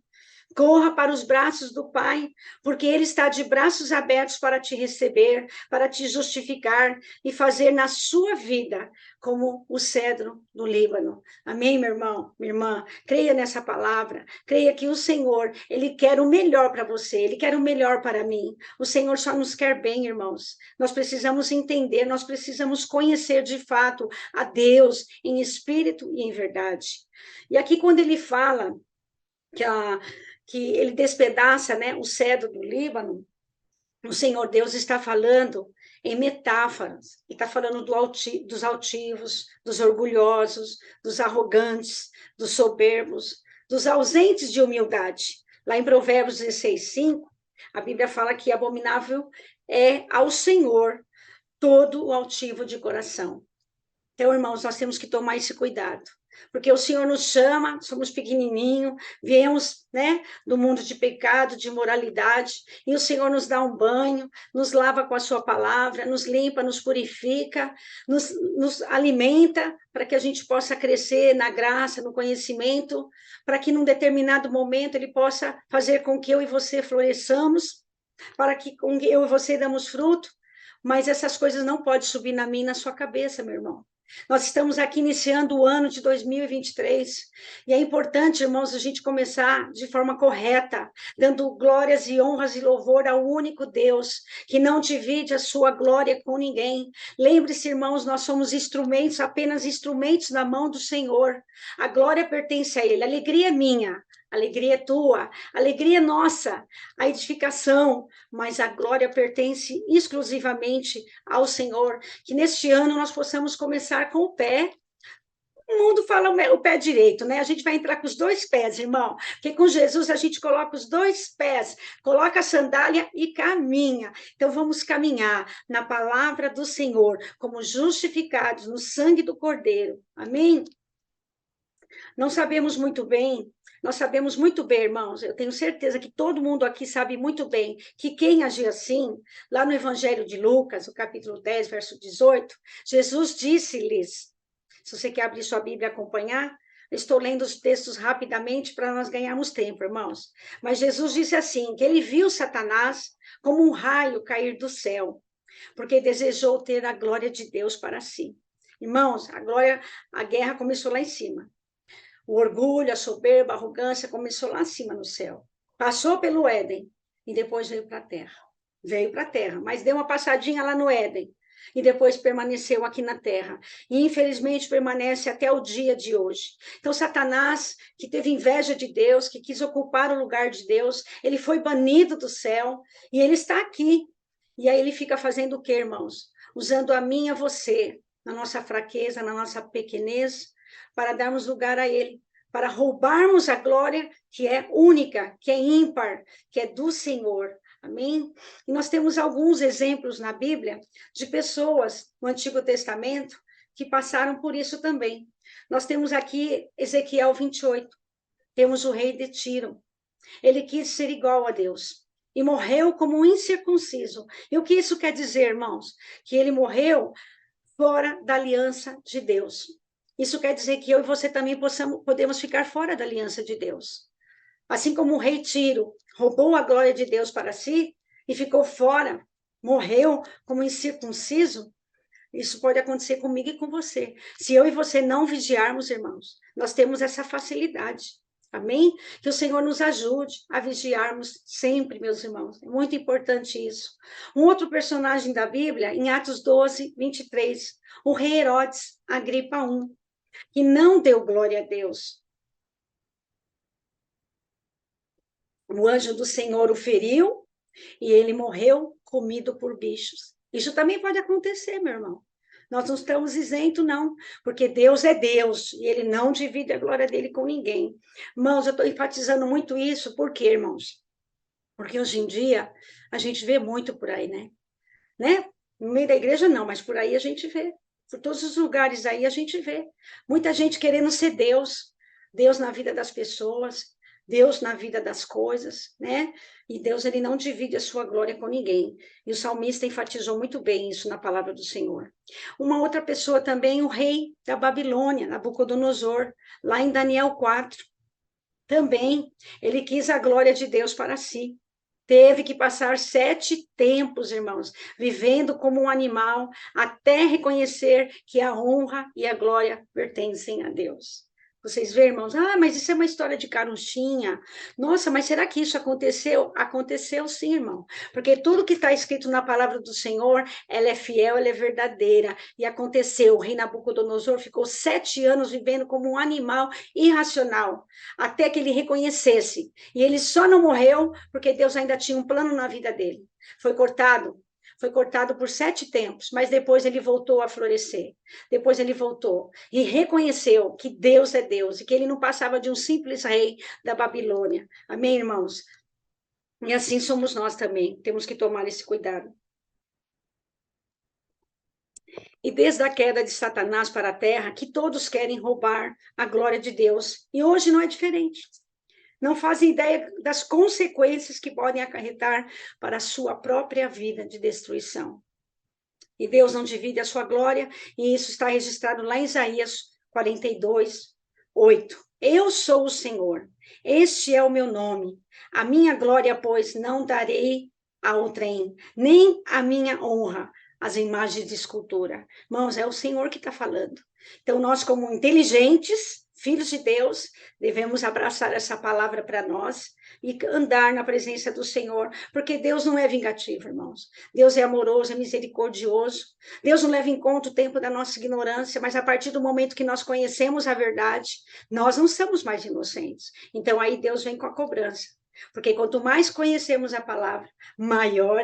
Corra para os braços do Pai, porque Ele está de braços abertos para te receber, para te justificar e fazer na sua vida como o cedro do Líbano. Amém, meu irmão, minha irmã? Creia nessa palavra, creia que o Senhor, Ele quer o melhor para você, Ele quer o melhor para mim. O Senhor só nos quer bem, irmãos. Nós precisamos entender, nós precisamos conhecer de fato a Deus em espírito e em verdade. E aqui, quando Ele fala que ele despedaça, né, o cedro do Líbano, o Senhor Deus está falando em metáforas, e está falando dos altivos, dos orgulhosos, dos arrogantes, dos soberbos, dos ausentes de humildade. Lá em Provérbios 16, 5, a Bíblia fala que abominável é ao Senhor todo o altivo de coração. Então, irmãos, nós temos que tomar esse cuidado, porque o Senhor nos chama, somos pequenininhos, viemos, né, do mundo de pecado, de imoralidade, e o Senhor nos dá um banho, nos lava com a sua palavra, nos limpa, nos purifica, nos alimenta, para que a gente possa crescer na graça, no conhecimento, para que num determinado momento Ele possa fazer com que eu e você floresçamos, para que com que eu e você damos fruto, mas essas coisas não podem subir na minha e na sua cabeça, meu irmão. Nós estamos aqui iniciando o ano de 2023 e é importante, irmãos, a gente começar de forma correta, dando glórias e honras e louvor ao único Deus, que não divide a sua glória com ninguém. Lembre-se, irmãos, nós somos instrumentos, apenas instrumentos na mão do Senhor. A glória pertence a Ele, a alegria é minha. A alegria é tua, a alegria é nossa, a edificação, mas a glória pertence exclusivamente ao Senhor. Que neste ano nós possamos começar com o pé. O mundo fala o pé direito, né? A gente vai entrar com os dois pés, irmão, porque com Jesus a gente coloca os dois pés, coloca a sandália e caminha. Então vamos caminhar na palavra do Senhor, como justificados no sangue do Cordeiro. Amém? Não sabemos muito bem, nós sabemos muito bem, irmãos, eu tenho certeza que todo mundo aqui sabe muito bem que quem agir assim, lá no Evangelho de Lucas, o capítulo 10, verso 18, Jesus disse-lhes, se você quer abrir sua Bíblia e acompanhar, estou lendo os textos rapidamente para nós ganharmos tempo, irmãos. Mas Jesus disse assim, que ele viu Satanás como um raio cair do céu, porque desejou ter a glória de Deus para si. Irmãos, a guerra começou lá em cima. O orgulho, a soberba, a arrogância começou lá em cima no céu. Passou pelo Éden e depois veio para a terra. Veio para a terra, mas deu uma passadinha lá no Éden e depois permaneceu aqui na terra. E infelizmente permanece até o dia de hoje. Então Satanás, que teve inveja de Deus, que quis ocupar o lugar de Deus, ele foi banido do céu e ele está aqui. E aí ele fica fazendo o quê, irmãos? Usando a mim e a você, na nossa fraqueza, na nossa pequenez, para darmos lugar a ele, para roubarmos a glória que é única, que é ímpar, que é do Senhor. Amém? E nós temos alguns exemplos na Bíblia de pessoas no Antigo Testamento que passaram por isso também. Nós temos aqui Ezequiel 28, temos o rei de Tiro. Ele quis ser igual a Deus e morreu como um incircunciso. E o que isso quer dizer, irmãos? Que ele morreu fora da aliança de Deus. Isso quer dizer que eu e você também podemos ficar fora da aliança de Deus. Assim como o rei Tiro roubou a glória de Deus para si e ficou fora, morreu como incircunciso, isso pode acontecer comigo e com você. Se eu e você não vigiarmos, irmãos, nós temos essa facilidade. Amém? Que o Senhor nos ajude a vigiarmos sempre, meus irmãos. É muito importante isso. Um outro personagem da Bíblia, em Atos 12, 23, o rei Herodes, Agripa I, que não deu glória a Deus. O anjo do Senhor o feriu e ele morreu comido por bichos. Isso também pode acontecer, meu irmão. Nós não estamos isentos, não, porque Deus é Deus e ele não divide a glória dele com ninguém. Irmãos, eu estou enfatizando muito isso, por quê, irmãos? Porque hoje em dia a gente vê muito por aí, né? No meio da igreja não, mas por aí a gente vê. Por todos os lugares aí a gente vê. Muita gente querendo ser Deus, Deus na vida das pessoas, Deus na vida das coisas, né? E Deus, ele não divide a sua glória com ninguém. E o salmista enfatizou muito bem isso na palavra do Senhor. Uma outra pessoa também, o rei da Babilônia, Nabucodonosor, lá em Daniel 4. Também, ele quis a glória de Deus para si. Teve que passar 7 tempos, irmãos, vivendo como um animal, até reconhecer que a honra e a glória pertencem a Deus. Vocês veem, irmãos? Ah, mas isso é uma história de carochinha. Nossa, mas será que isso aconteceu? Aconteceu sim, irmão. Porque tudo que está escrito na palavra do Senhor, ela é fiel, ela é verdadeira. E aconteceu. O rei Nabucodonosor ficou 7 anos vivendo como um animal irracional, até que ele reconhecesse. E ele só não morreu porque Deus ainda tinha um plano na vida dele. Foi cortado por 7 tempos, mas depois ele voltou a florescer. Depois ele voltou e reconheceu que Deus é Deus e que ele não passava de um simples rei da Babilônia. Amém, irmãos? E assim somos nós também, temos que tomar esse cuidado. E desde a queda de Satanás para a terra, que todos querem roubar a glória de Deus. E hoje não é diferente. Não fazem ideia das consequências que podem acarretar para a sua própria vida de destruição. E Deus não divide a sua glória, e isso está registrado lá em Isaías 42, 8. Eu sou o Senhor, este é o meu nome. A minha glória, pois, não darei a outrem, nem a minha honra às imagens de escultura. Irmãos, é o Senhor que está falando. Então, nós, como inteligentes, filhos de Deus, devemos abraçar essa palavra para nós e andar na presença do Senhor, porque Deus não é vingativo, irmãos. Deus é amoroso, é misericordioso. Deus não leva em conta o tempo da nossa ignorância, mas a partir do momento que nós conhecemos a verdade, nós não somos mais inocentes. Então aí Deus vem com a cobrança. Porque quanto mais conhecemos a palavra, maior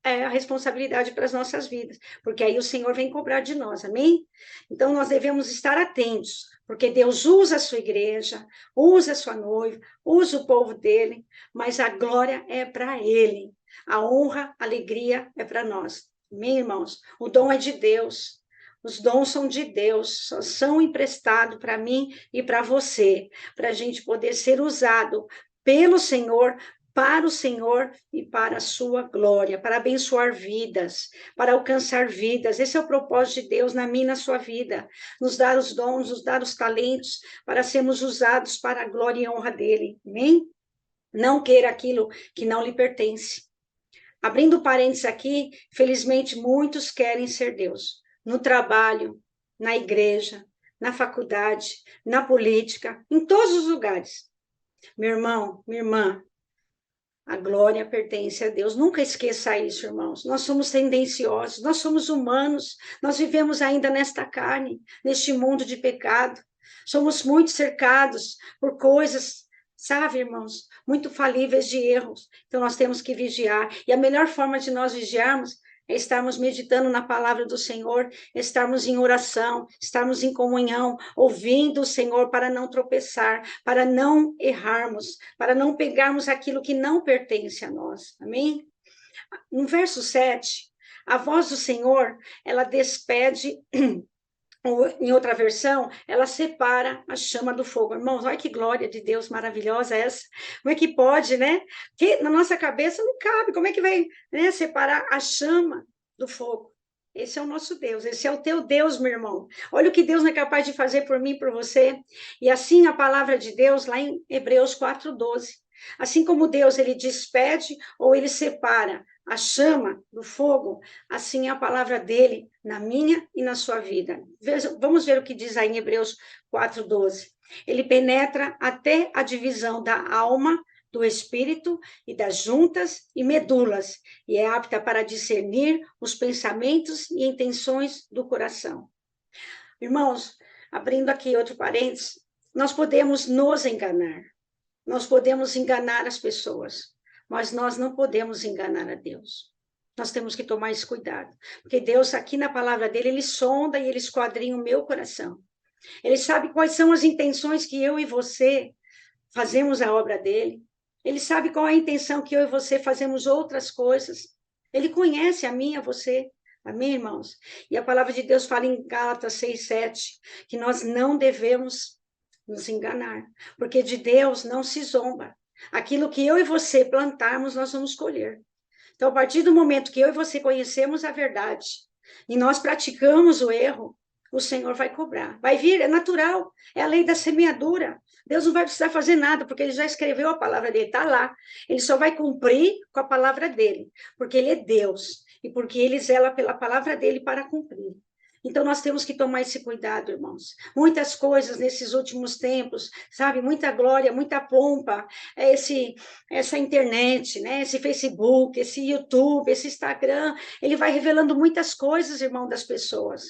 é a responsabilidade para as nossas vidas, porque aí o Senhor vem cobrar de nós, amém? Então nós devemos estar atentos, porque Deus usa a sua igreja, usa a sua noiva, usa o povo dele, mas a glória é para ele, a honra, a alegria é para nós, amém, irmãos? O dom é de Deus, os dons são de Deus, só são emprestados para mim e para você, para a gente poder ser usado pelo Senhor, para o Senhor e para a sua glória, para abençoar vidas, para alcançar vidas. Esse é o propósito de Deus na minha e na sua vida, nos dar os dons, nos dar os talentos, para sermos usados para a glória e honra dele. Amém? Não queira aquilo que não lhe pertence. Abrindo parênteses aqui, felizmente muitos querem ser Deus, no trabalho, na igreja, na faculdade, na política, em todos os lugares. Meu irmão, minha irmã, a glória pertence a Deus. Nunca esqueça isso, irmãos. Nós somos tendenciosos, nós somos humanos, nós vivemos ainda nesta carne, neste mundo de pecado. Somos muito cercados por coisas, sabe, irmãos, muito falíveis de erros. Então, nós temos que vigiar. E a melhor forma de nós vigiarmos é estarmos meditando na palavra do Senhor, estarmos em oração, estarmos em comunhão, ouvindo o Senhor para não tropeçar, para não errarmos, para não pegarmos aquilo que não pertence a nós. Amém? No verso 7, a voz do Senhor, ela despede, ou em outra versão, ela separa a chama do fogo. Irmãos, olha que glória de Deus maravilhosa essa. Como é que pode, né? Que na nossa cabeça não cabe. Como é que vai, né, separar a chama do fogo? Esse é o nosso Deus, esse é o teu Deus, meu irmão. Olha o que Deus é capaz de fazer por mim e por você. E assim a palavra de Deus, lá em Hebreus 4:12. Assim como Deus, ele despede ou ele separa a chama do fogo, assim é a palavra dele na minha e na sua vida. Vamos ver o que diz aí em Hebreus 4:12. Ele penetra até a divisão da alma, do espírito e das juntas e medulas, e é apta para discernir os pensamentos e intenções do coração. Irmãos, abrindo aqui outro parênteses, nós podemos nos enganar, nós podemos enganar as pessoas, mas nós não podemos enganar a Deus. Nós temos que tomar esse cuidado, porque Deus, aqui na palavra dele, ele sonda e ele esquadrinha o meu coração. Ele sabe quais são as intenções que eu e você fazemos a obra dele. Ele sabe qual é a intenção que eu e você fazemos outras coisas. Ele conhece a mim e a você. Amém, irmãos? E a palavra de Deus fala em Gálatas 6:7, que nós não devemos nos enganar, porque de Deus não se zomba. Aquilo que eu e você plantarmos, nós vamos colher. Então, a partir do momento que eu e você conhecemos a verdade e nós praticamos o erro, o Senhor vai cobrar. Vai vir, é natural, é a lei da semeadura. Deus não vai precisar fazer nada, porque ele já escreveu a palavra dele, está lá. Ele só vai cumprir com a palavra dele, porque ele é Deus e porque ele zela pela palavra dele para cumprir. Então, nós temos que tomar esse cuidado, irmãos. Muitas coisas nesses últimos tempos, sabe? Muita glória, muita pompa, essa internet, né? Esse Facebook, esse YouTube, esse Instagram, ele vai revelando muitas coisas, irmão, das pessoas.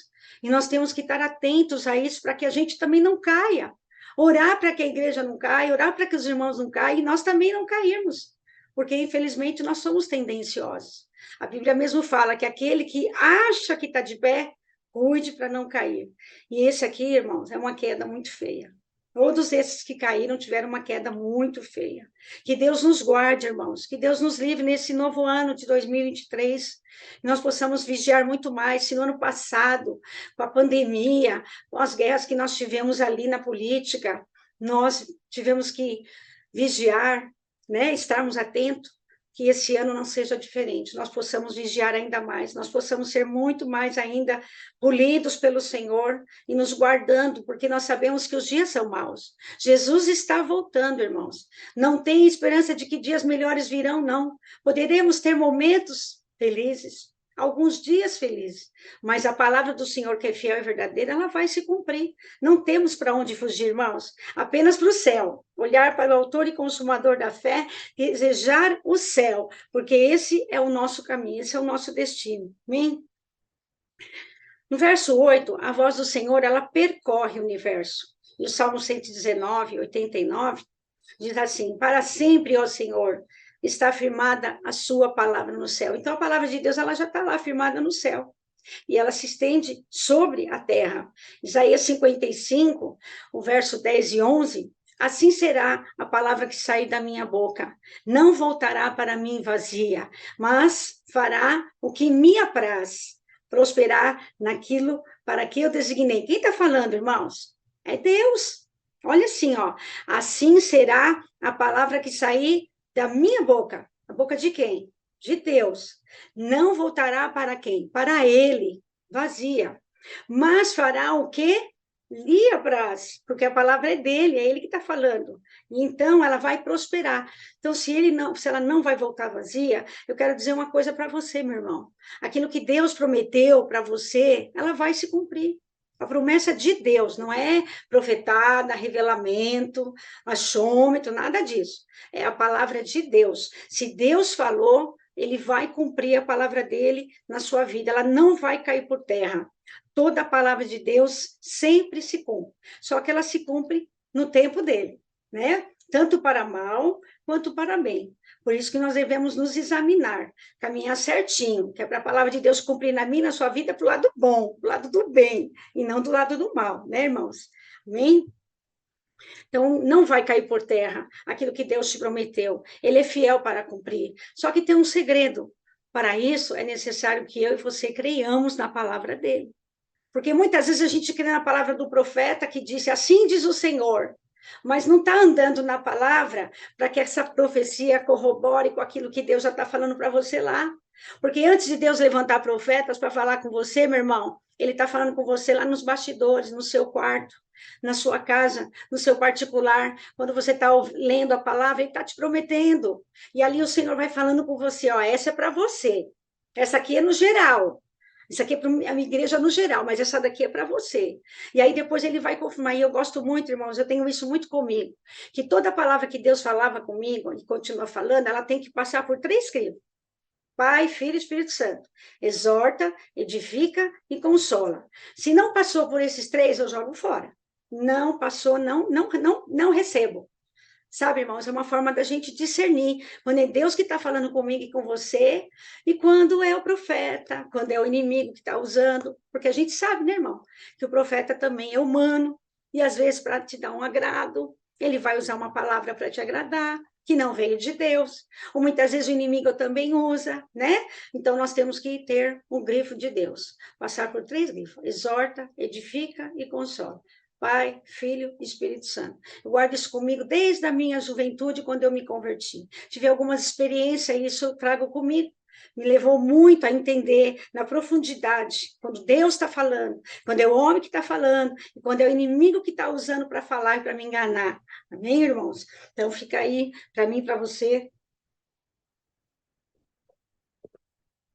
E nós temos que estar atentos a isso para que a gente também não caia. Orar para que a igreja não caia, orar para que os irmãos não caiam e nós também não cairmos. Porque, infelizmente, nós somos tendenciosos. A Bíblia mesmo fala que aquele que acha que está de pé, cuide para não cair. E esse aqui, irmãos, é uma queda muito feia. Todos esses que caíram tiveram uma queda muito feia. Que Deus nos guarde, irmãos. Que Deus nos livre nesse novo ano de 2023. Que nós possamos vigiar muito mais. Se no ano passado, com a pandemia, com as guerras que nós tivemos ali na política, nós tivemos que vigiar, né? Estarmos atentos. Que esse ano não seja diferente, nós possamos vigiar ainda mais, nós possamos ser muito mais ainda polidos pelo Senhor e nos guardando, porque nós sabemos que os dias são maus. Jesus está voltando, irmãos. Não tem esperança de que dias melhores virão, não. Poderemos ter momentos felizes, alguns dias felizes, mas a palavra do Senhor, que é fiel e verdadeira, ela vai se cumprir. Não temos para onde fugir, irmãos, apenas para o céu. Olhar para o autor e consumador da fé, desejar o céu, porque esse é o nosso caminho, esse é o nosso destino. Amém? No verso 8, a voz do Senhor, ela percorre o universo. E o Salmo 119, 89, diz assim: para sempre, ó Senhor, está firmada a sua palavra no céu. Então, a palavra de Deus, ela já está lá firmada no céu. E ela se estende sobre a terra. Isaías 55, o verso 10 e 11, assim será a palavra que sair da minha boca. Não voltará para mim vazia, mas fará o que me apraz, prosperar naquilo para que eu designei. Quem está falando, irmãos? É Deus. Olha assim, ó. Assim será a palavra que sair da minha boca. A boca de quem? De Deus. Não voltará para quem? Para ele, vazia. Mas fará o quê? Lhe apraz, porque a palavra é dele, é ele que está falando. Então, ela vai prosperar. Então, se ela não vai voltar vazia, eu quero dizer uma coisa para você, meu irmão. Aquilo que Deus prometeu para você, ela vai se cumprir. A promessa de Deus, não é profetada, revelamento, achômetro, nada disso. É a palavra de Deus. Se Deus falou, ele vai cumprir a palavra dele na sua vida. Ela não vai cair por terra. Toda a palavra de Deus sempre se cumpre. Só que ela se cumpre no tempo dele, né? tanto para mal quanto para bem. Por isso que nós devemos nos examinar, caminhar certinho, que é para a palavra de Deus cumprir na minha, na sua vida, para o lado bom, para o lado do bem, e não do lado do mal, né, irmãos? Amém? Então, não vai cair por terra aquilo que Deus te prometeu. Ele é fiel para cumprir. Só que tem um segredo. Para isso, é necessário que eu e você creiamos na palavra dele. Porque muitas vezes a gente crê na palavra do profeta que disse, assim diz o Senhor, mas não está andando na palavra para que essa profecia corrobore com aquilo que Deus já está falando para você lá. Porque antes de Deus levantar profetas para falar com você, meu irmão, ele está falando com você lá nos bastidores, no seu quarto, na sua casa, no seu particular. Quando você está lendo a palavra, ele está te prometendo. E ali o Senhor vai falando com você, ó, essa é para você. Essa aqui é no geral. Isso aqui é para a minha igreja no geral, mas essa daqui é para você. E aí depois ele vai confirmar. E eu gosto muito, irmãos, eu tenho isso muito comigo, que toda palavra que Deus falava comigo e continua falando, ela tem que passar por 3 crivos. Pai, Filho e Espírito Santo. Exorta, edifica e consola. Se não passou por esses 3, eu jogo fora. Não passou, não recebo. Sabe, irmãos, é uma forma da gente discernir quando é Deus que está falando comigo e com você, e quando é o profeta, quando é o inimigo que está usando, porque a gente sabe, né, irmão, que o profeta também é humano, e às vezes para te dar um agrado, ele vai usar uma palavra para te agradar, que não veio de Deus, ou muitas vezes o inimigo também usa, né? Então nós temos que ter um grifo de Deus, passar por 3 grifos: exorta, edifica e consola. Pai, Filho e Espírito Santo. Eu guardo isso comigo desde a minha juventude, quando eu me converti. Tive algumas experiências, e isso eu trago comigo. Me levou muito a entender na profundidade, quando Deus está falando, quando é o homem que está falando, e quando é o inimigo que está usando para falar e para me enganar. Amém, irmãos? Então fica aí, para mim e para você,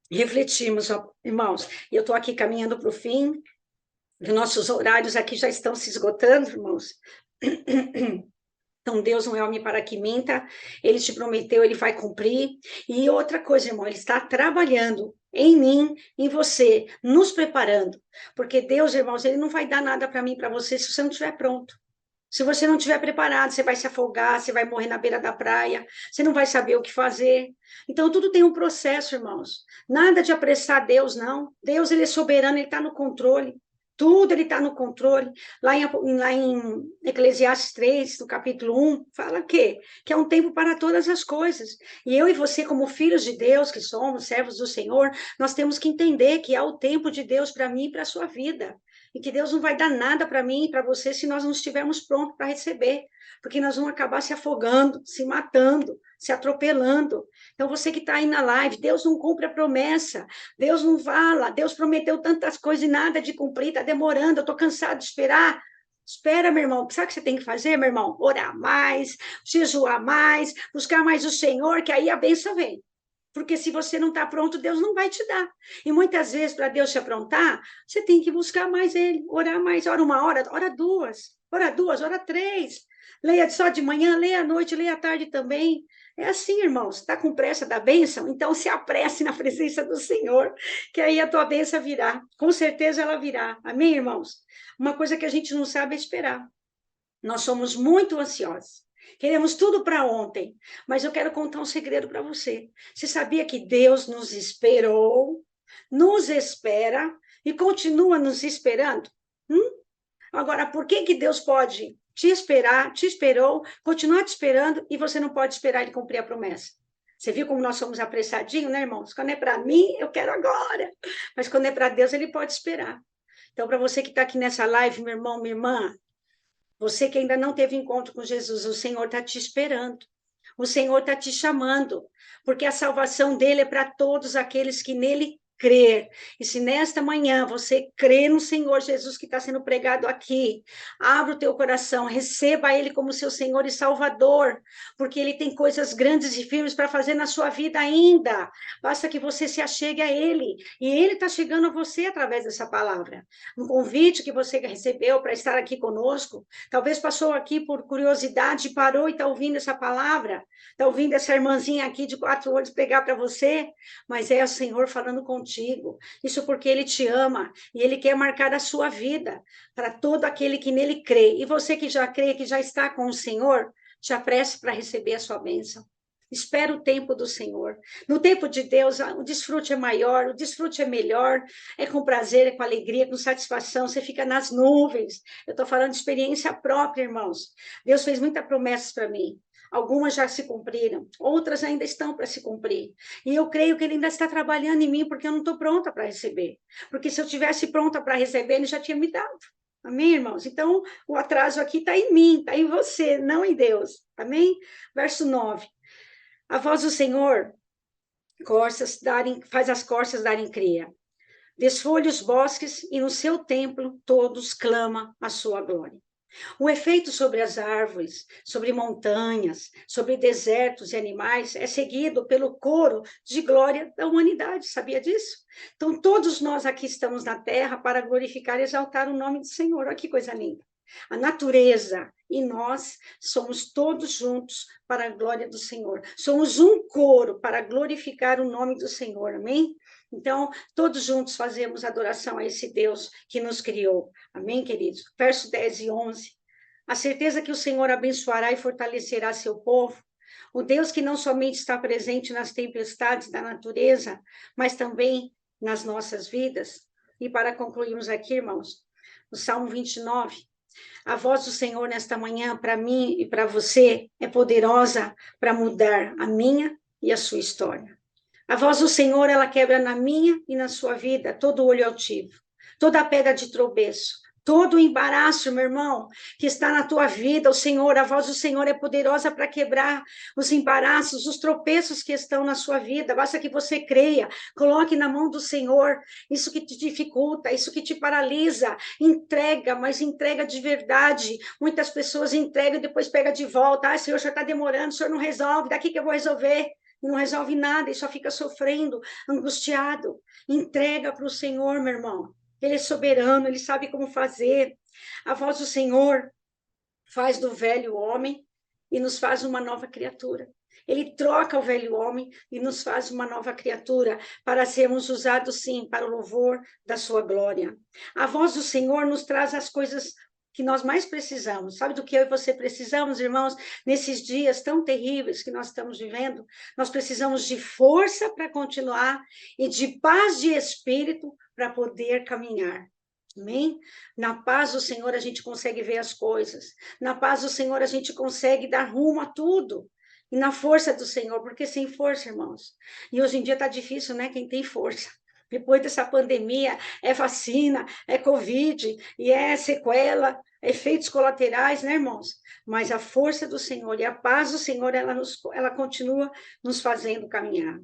refletirmos, ó, irmãos. Eu estou aqui caminhando para o fim, os nossos horários aqui já estão se esgotando, irmãos. Então, Deus não é homem para que minta, ele te prometeu, ele vai cumprir. E outra coisa, irmão, ele está trabalhando em mim, em você, nos preparando. Porque Deus, irmãos, ele não vai dar nada para mim, para você, se você não estiver pronto. Se você não estiver preparado, você vai se afogar, você vai morrer na beira da praia, você não vai saber o que fazer. Então, tudo tem um processo, irmãos. Nada de apressar Deus, não. Deus, ele é soberano, ele está no controle. Tudo ele está no controle. Lá em Eclesiastes 3, no capítulo 1, fala que é um tempo para todas as coisas. E eu e você, como filhos de Deus, que somos servos do Senhor, nós temos que entender que há o tempo de Deus para mim e para a sua vida. E que Deus não vai dar nada para mim e para você se nós não estivermos prontos para receber. Porque nós vamos acabar se afogando, se matando, se atropelando. Então, você que está aí na live, Deus não cumpre a promessa. Deus não fala, Deus prometeu tantas coisas e nada de cumprir, está demorando, eu estou cansado de esperar. Espera, meu irmão, sabe o que você tem que fazer, meu irmão? Orar mais, jejuar mais, buscar mais o Senhor, que aí a bênção vem. Porque se você não está pronto, Deus não vai te dar. E muitas vezes, para Deus te aprontar, você tem que buscar mais Ele, orar mais, ora 1 hora, ora 2, ora 3. Leia só de manhã, leia à noite, leia à tarde também. É assim, irmãos, está com pressa da bênção? Então se apresse na presença do Senhor, que aí a tua bênção virá. Com certeza ela virá. Amém, irmãos? Uma coisa que a gente não sabe é esperar. Nós somos muito ansiosos. Queremos tudo para ontem. Mas eu quero contar um segredo para você. Você sabia que Deus nos esperou, nos espera e continua nos esperando? Agora, por que Deus pode te esperar, te esperou, continuar te esperando e você não pode esperar Ele cumprir a promessa? Você viu como nós somos apressadinhos, né, irmãos? Quando é para mim, eu quero agora. Mas quando é para Deus, Ele pode esperar. Então, para você que está aqui nessa live, meu irmão, minha irmã, você que ainda não teve encontro com Jesus, o Senhor está te esperando. O Senhor está te chamando, porque a salvação dele é para todos aqueles que nele crer. E se nesta manhã você crê no Senhor Jesus que está sendo pregado aqui, abra o teu coração, receba ele como seu Senhor e Salvador, porque ele tem coisas grandes e firmes para fazer na sua vida ainda. Basta que você se achegue a ele, e ele está chegando a você através dessa palavra. Um convite que você recebeu para estar aqui conosco, talvez passou aqui por curiosidade, parou e está ouvindo essa palavra, está ouvindo essa irmãzinha aqui de 4 olhos pregar para você, mas é o Senhor falando contigo. Isso porque Ele te ama e Ele quer marcar a sua vida para todo aquele que nele crê. E você que já crê, que já está com o Senhor, te apresse para receber a sua bênção. Espera o tempo do Senhor. No tempo de Deus, o desfrute é maior, o desfrute é melhor, é com prazer, é com alegria, com satisfação, você fica nas nuvens. Eu estou falando de experiência própria, irmãos. Deus fez muitas promessas para mim. Algumas já se cumpriram, outras ainda estão para se cumprir. E eu creio que Ele ainda está trabalhando em mim, porque eu não estou pronta para receber. Porque se eu tivesse pronta para receber, Ele já tinha me dado. Amém, irmãos? Então, o atraso aqui está em mim, está em você, não em Deus. Amém? Verso 9. A voz do Senhor faz as corças darem cria. Desfolha os bosques e no seu templo todos clamam a sua glória. O efeito sobre as árvores, sobre montanhas, sobre desertos e animais é seguido pelo coro de glória da humanidade. Sabia disso? Então, todos nós aqui estamos na terra para glorificar e exaltar o nome do Senhor. Olha que coisa linda. A natureza e nós somos todos juntos para a glória do Senhor. Somos um coro para glorificar o nome do Senhor, amém? Então, todos juntos fazemos adoração a esse Deus que nos criou. Amém, queridos? Verso 10 e 11. A certeza que o Senhor abençoará e fortalecerá seu povo. O Deus que não somente está presente nas tempestades da natureza, mas também nas nossas vidas. E para concluirmos aqui, irmãos, o Salmo 29. A voz do Senhor nesta manhã, para mim e para você, é poderosa para mudar a minha e a sua história. A voz do Senhor, ela quebra na minha e na sua vida todo olho altivo, toda pedra de tropeço, todo embaraço, meu irmão, que está na tua vida, o Senhor, a voz do Senhor é poderosa para quebrar os embaraços, os tropeços que estão na sua vida. Basta que você creia, coloque na mão do Senhor isso que te dificulta, isso que te paralisa. Entrega, mas entrega de verdade. Muitas pessoas entregam e depois pega de volta. Ah, Senhor, o Senhor está demorando, o Senhor não resolve, daqui que eu vou resolver. Não resolve nada e só fica sofrendo, angustiado. Entrega para o Senhor, meu irmão. Ele é soberano, ele sabe como fazer. A voz do Senhor faz do velho homem e nos faz uma nova criatura. Ele troca o velho homem e nos faz uma nova criatura para sermos usados, sim, para o louvor da sua glória. A voz do Senhor nos traz as coisas que nós mais precisamos. Sabe do que eu e você precisamos, irmãos? Nesses dias tão terríveis que nós estamos vivendo, nós precisamos de força para continuar e de paz de espírito para poder caminhar. Amém? Na paz do Senhor a gente consegue ver as coisas. Na paz do Senhor a gente consegue dar rumo a tudo. E na força do Senhor, porque sem força, irmãos. E hoje em dia está difícil, né? Quem tem força. Depois dessa pandemia, é vacina, é Covid, e é sequela, efeitos colaterais, né, irmãos? Mas a força do Senhor e a paz do Senhor, ela continua nos fazendo caminhar.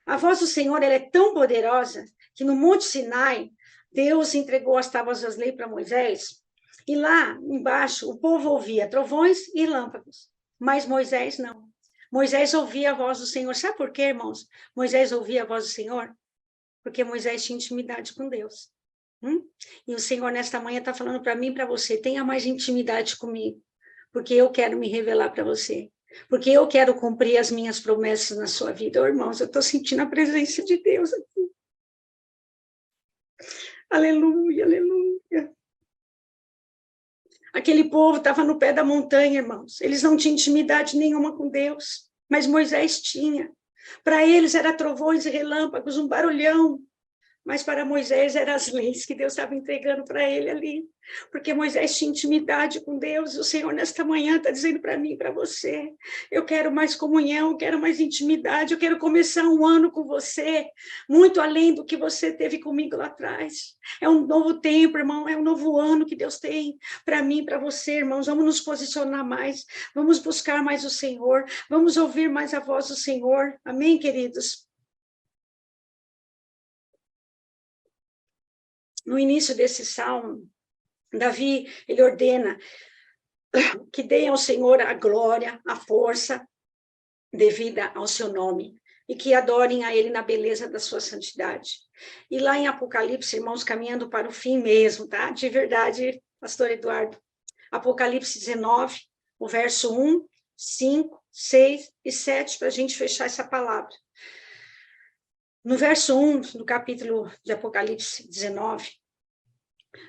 A voz do Senhor, ela é tão poderosa que no Monte Sinai, Deus entregou as tábuas das leis para Moisés, e lá embaixo o povo ouvia trovões e lâmpadas, mas Moisés não. Moisés ouvia a voz do Senhor. Sabe por quê, irmãos? Moisés ouvia a voz do Senhor? Porque Moisés tinha intimidade com Deus. E o Senhor, nesta manhã, está falando para mim e para você, tenha mais intimidade comigo, porque eu quero me revelar para você, porque eu quero cumprir as minhas promessas na sua vida. Irmãos, eu estou sentindo a presença de Deus aqui. Aleluia, aleluia. Aquele povo estava no pé da montanha, irmãos. Eles não tinham intimidade nenhuma com Deus, mas Moisés tinha. Para eles era trovões e relâmpagos, um barulhão. Mas para Moisés eram as leis que Deus estava entregando para ele ali. Porque Moisés tinha intimidade com Deus. E o Senhor, nesta manhã, está dizendo para mim e para você, eu quero mais comunhão, eu quero mais intimidade, eu quero começar um ano com você, muito além do que você teve comigo lá atrás. É um novo tempo, irmão, é um novo ano que Deus tem para mim e para você, irmãos. Vamos nos posicionar mais, vamos buscar mais o Senhor, vamos ouvir mais a voz do Senhor. Amém, queridos? No início desse salmo, Davi, ele ordena que deem ao Senhor a glória, a força devida ao seu nome, e que adorem a ele na beleza da sua santidade. E lá em Apocalipse, irmãos, caminhando para o fim mesmo, tá? De verdade, pastor Eduardo. Apocalipse 19, o verso 1, 5, 6 e 7, para a gente fechar essa palavra. No verso 1 do capítulo de Apocalipse 19,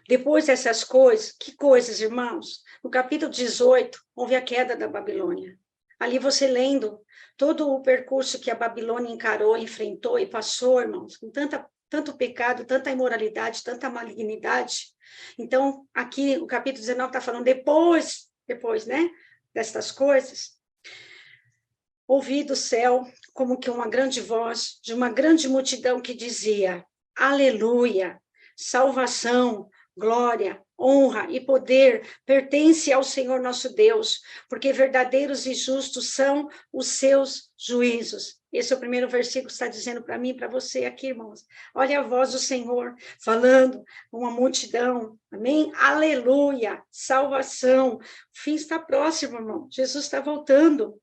Depois dessas coisas, que coisas, irmãos? No capítulo 18, houve a queda da Babilônia. Ali você lendo todo o percurso que a Babilônia encarou, enfrentou e passou, irmãos, com tanto pecado, tanta imoralidade, tanta malignidade. Então, aqui o capítulo 19 está falando depois, né, destas coisas, ouvi do céu como que uma grande voz de uma grande multidão que dizia: Aleluia, salvação, glória, honra e poder pertence ao Senhor nosso Deus, porque verdadeiros e justos são os seus juízos. Esse é o primeiro versículo que está dizendo para mim, para você aqui, irmãos. Olha a voz do Senhor falando, uma multidão, amém? Aleluia, salvação. O fim está próximo, irmão. Jesus está voltando.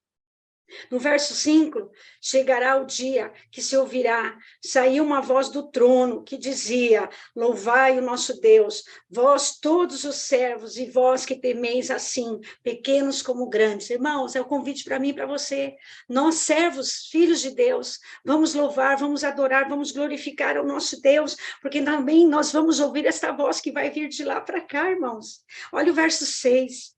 No verso 5, chegará o dia que se ouvirá, saiu uma voz do trono que dizia: louvai o nosso Deus, vós todos os servos e vós que temeis assim, pequenos como grandes. Irmãos, é o convite para mim e para você. Nós, servos, filhos de Deus, vamos louvar, vamos adorar, vamos glorificar o nosso Deus, porque também nós vamos ouvir esta voz que vai vir de lá para cá, irmãos. Olha o verso 6.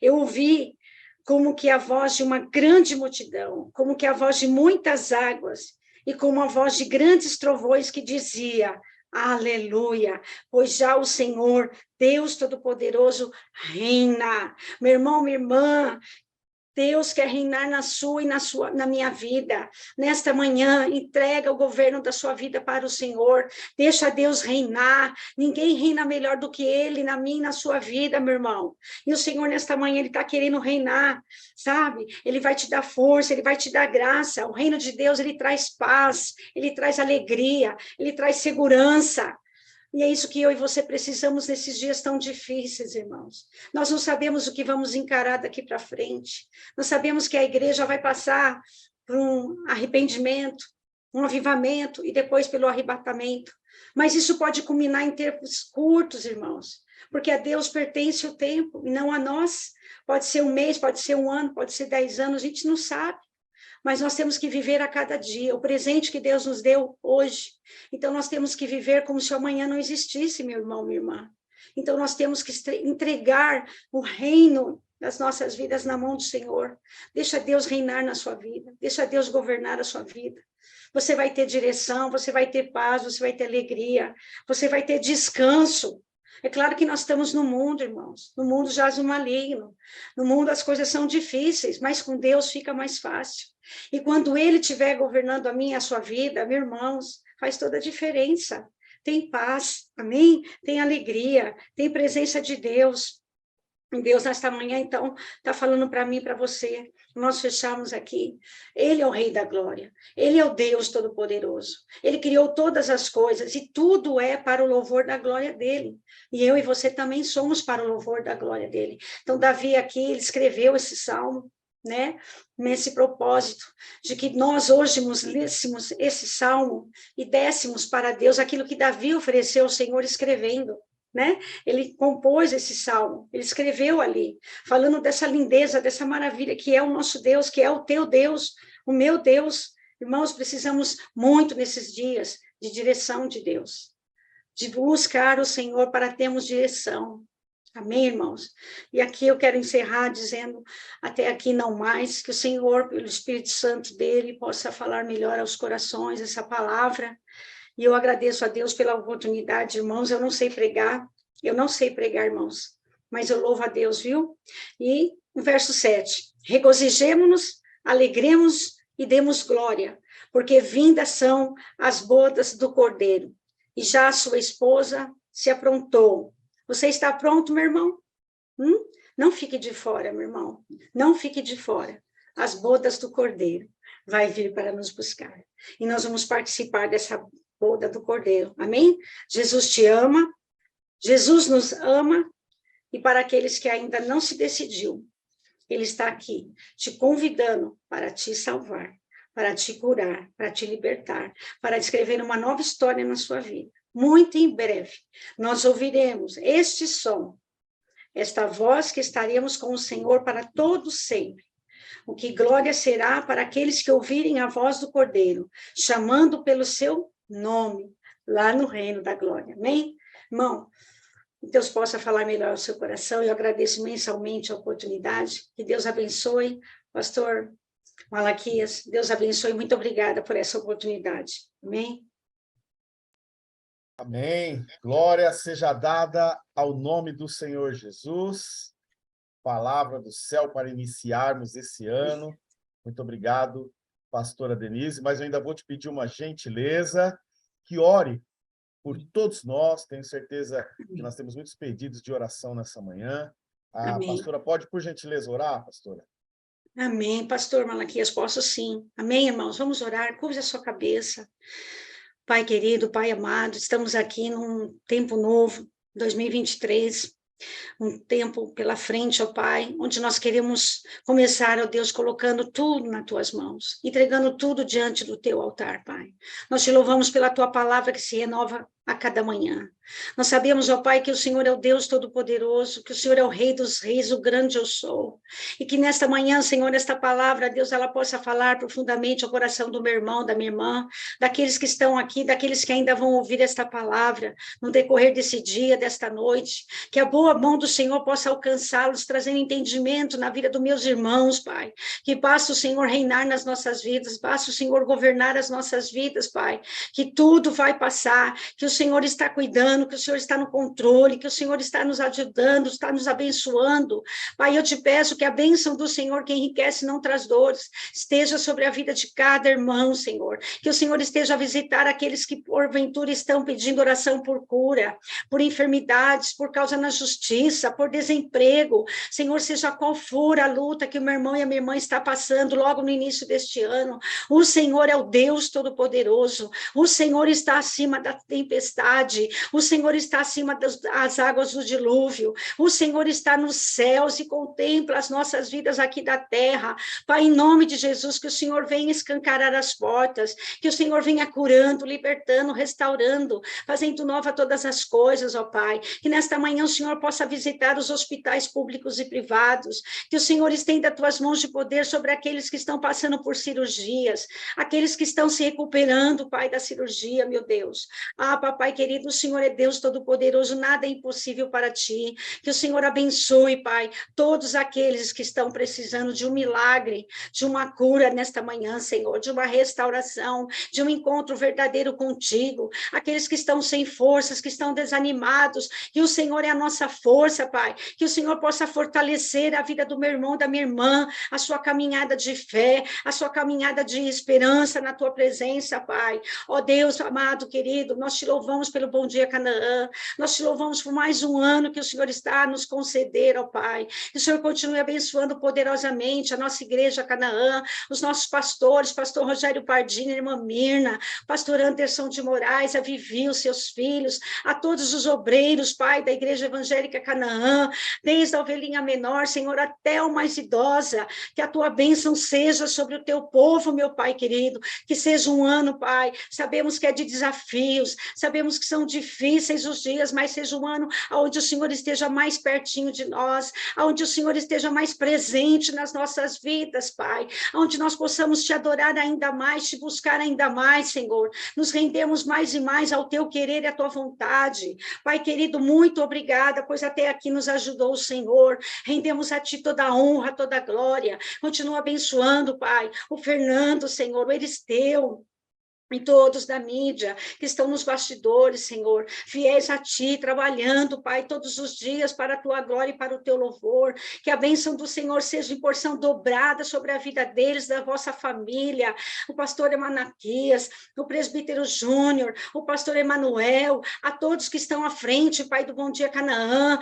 Eu ouvi como que a voz de uma grande multidão, como que a voz de muitas águas, e como a voz de grandes trovões que dizia: Aleluia, pois já o Senhor, Deus Todo-Poderoso, reina. Meu irmão, minha irmã, Deus quer reinar na sua e na minha vida. Nesta manhã, entrega o governo da sua vida para o Senhor. Deixa Deus reinar. Ninguém reina melhor do que Ele na minha e na sua vida, meu irmão. E o Senhor, nesta manhã, Ele está querendo reinar, sabe? Ele vai te dar força, Ele vai te dar graça. O reino de Deus, Ele traz paz, Ele traz alegria, Ele traz segurança. E é isso que eu e você precisamos nesses dias tão difíceis, irmãos. Nós não sabemos o que vamos encarar daqui para frente. Nós sabemos que a igreja vai passar por um arrependimento, um avivamento e depois pelo arrebatamento. Mas isso pode culminar em tempos curtos, irmãos, porque a Deus pertence o tempo e não a nós. Pode ser um mês, pode ser um ano, pode ser 10 anos, a gente não sabe. Mas nós temos que viver a cada dia, o presente que Deus nos deu hoje. Então, nós temos que viver como se amanhã não existisse, meu irmão, minha irmã. Então, nós temos que entregar o reino das nossas vidas na mão do Senhor. Deixa Deus reinar na sua vida, deixa Deus governar a sua vida. Você vai ter direção, você vai ter paz, você vai ter alegria, você vai ter descanso. É claro que nós estamos no mundo, irmãos. No mundo jaz o maligno. No mundo as coisas são difíceis, mas com Deus fica mais fácil. E quando Ele estiver governando a minha e a sua vida, meus irmãos, faz toda a diferença. Tem paz, amém? Tem alegria, tem presença de Deus. E Deus, nesta manhã, então, está falando para mim e para você. Nós fechamos aqui. Ele é o Rei da Glória. Ele é o Deus Todo-Poderoso. Ele criou todas as coisas e tudo é para o louvor da glória dele. E eu e você também somos para o louvor da glória dele. Então, Davi aqui, ele escreveu esse salmo, né? Nesse propósito de que nós hoje lêssemos esse salmo e dessemos para Deus aquilo que Davi ofereceu ao Senhor escrevendo. Né? Ele compôs esse salmo, ele escreveu ali, falando dessa lindeza, dessa maravilha que é o nosso Deus, que é o teu Deus, o meu Deus. Irmãos, precisamos muito nesses dias de direção de Deus, de buscar o Senhor para termos direção. Amém, irmãos? E aqui eu quero encerrar dizendo, até aqui não mais, que o Senhor, pelo Espírito Santo dele, possa falar melhor aos corações essa palavra. E eu agradeço a Deus pela oportunidade, irmãos. Eu não sei pregar, irmãos, mas eu louvo a Deus, viu? E no verso 7, regozijemo-nos, alegremos e demos glória, porque vindas são as bodas do Cordeiro, e já a sua esposa se aprontou. Você está pronto, meu irmão? Não fique de fora, meu irmão, não fique de fora. As bodas do Cordeiro vai vir para nos buscar, e nós vamos participar dessa boda do Cordeiro, amém? Jesus te ama, Jesus nos ama, e para aqueles que ainda não se decidiu, Ele está aqui, te convidando para te salvar, para te curar, para te libertar, para escrever uma nova história na sua vida. Muito em breve, nós ouviremos este som, esta voz que estaremos com o Senhor para todos sempre. O que glória será para aqueles que ouvirem a voz do Cordeiro, chamando pelo seu nome, lá no reino da glória. Amém? Irmão, que Deus possa falar melhor ao seu coração. Eu agradeço mensalmente a oportunidade. Que Deus abençoe, pastor Malaquias. Deus abençoe. Muito obrigada por essa oportunidade. Amém? Amém. Glória seja dada ao nome do Senhor Jesus. Palavra do céu para iniciarmos esse ano. Muito obrigado, pastora Denise. Mas eu ainda vou te pedir uma gentileza, que ore por todos nós. Tenho certeza que nós temos muitos pedidos de oração nessa manhã. A Amém. pastora pode, por gentileza, orar, pastora? Amém, pastor Malaquias, posso sim. Amém, irmãos? Vamos orar, curva a sua cabeça. Pai querido, Pai amado, estamos aqui num tempo novo, 2023, um tempo pela frente, ó Pai, onde nós queremos começar, ó Deus, colocando tudo nas tuas mãos, entregando tudo diante do teu altar, Pai. Nós te louvamos pela tua palavra que se renova a cada manhã. Nós sabemos, ó Pai, que o Senhor é o Deus Todo-Poderoso, que o Senhor é o Rei dos Reis, o grande eu sou. E que nesta manhã, Senhor, esta palavra, Deus, ela possa falar profundamente ao coração do meu irmão, da minha irmã, daqueles que estão aqui, daqueles que ainda vão ouvir esta palavra no decorrer desse dia, desta noite. Que a boa mão do Senhor possa alcançá-los, trazendo entendimento na vida dos meus irmãos, Pai. Que basta o Senhor reinar nas nossas vidas, basta o Senhor governar as nossas vidas, Pai. Que tudo vai passar, que o Senhor está cuidando, que o Senhor está no controle, que o Senhor está nos ajudando, está nos abençoando. Pai, eu te peço que a bênção do Senhor, que enriquece não traz dores, esteja sobre a vida de cada irmão, Senhor. Que o Senhor esteja a visitar aqueles que porventura estão pedindo oração por cura, por enfermidades, por causa na justiça, por desemprego. Senhor, seja qual for a luta que o meu irmão e a minha irmã está passando logo no início deste ano, o Senhor é o Deus Todo-Poderoso. O Senhor está acima da tempestade. O Senhor está acima das águas do dilúvio. O Senhor está nos céus e contempla as nossas vidas aqui da terra. Pai, em nome de Jesus, que o Senhor venha escancarar as portas, que o Senhor venha curando, libertando, restaurando, fazendo nova todas as coisas, ó Pai. Que nesta manhã o Senhor possa visitar os hospitais públicos e privados, que o Senhor estenda as tuas mãos de poder sobre aqueles que estão passando por cirurgias, aqueles que estão se recuperando, Pai, da cirurgia, meu Deus. Ah, papai querido, o Senhor é Deus Todo-Poderoso, nada é impossível para ti. Que o Senhor abençoe, Pai, todos aqueles que estão precisando de um milagre, de uma cura nesta manhã, Senhor, de uma restauração, de um encontro verdadeiro contigo, aqueles que estão sem forças, que estão desanimados, que o Senhor é a nossa força, Pai, que o Senhor possa fortalecer a vida do meu irmão, da minha irmã, a sua caminhada de fé, a sua caminhada de esperança na tua presença, Pai. Ó Deus amado, querido, nós te louvamos pelo Bom Dia Canaã, nós te louvamos por mais um ano que o Senhor está a nos conceder, ó Pai. Que o Senhor continue abençoando poderosamente a nossa igreja Canaã, os nossos pastores, pastor Rogério Pardini, irmã Mirna, pastor Anderson de Moraes, a Vivi, os seus filhos, a todos os obreiros, Pai, da Igreja Evangélica Canaã, desde a ovelhinha menor, Senhor, até o mais idosa, que a tua bênção seja sobre o teu povo, meu Pai querido, que seja um ano, Pai, sabemos que é de desafios, sabemos que são difíceis os dias, mas seja um ano onde o Senhor esteja mais pertinho de nós, onde o Senhor esteja mais presente nas nossas vidas, Pai, onde nós possamos te adorar ainda mais, te buscar ainda mais, Senhor, nos rendemos mais e mais ao teu querer e à tua vontade. Pai querido, muito obrigada, pois até aqui nos ajudou o Senhor, rendemos a ti toda a honra, toda a glória, continua abençoando, Pai, o Fernando, Senhor, o Eristeu, e todos da mídia que estão nos bastidores, Senhor, fiéis a Ti, trabalhando, Pai, todos os dias para a Tua glória e para o Teu louvor, que a bênção do Senhor seja em porção dobrada sobre a vida deles, da vossa família, o pastor Emanaquias, o presbítero Júnior, o pastor Emanuel, a todos que estão à frente, Pai do Bom Dia Canaã,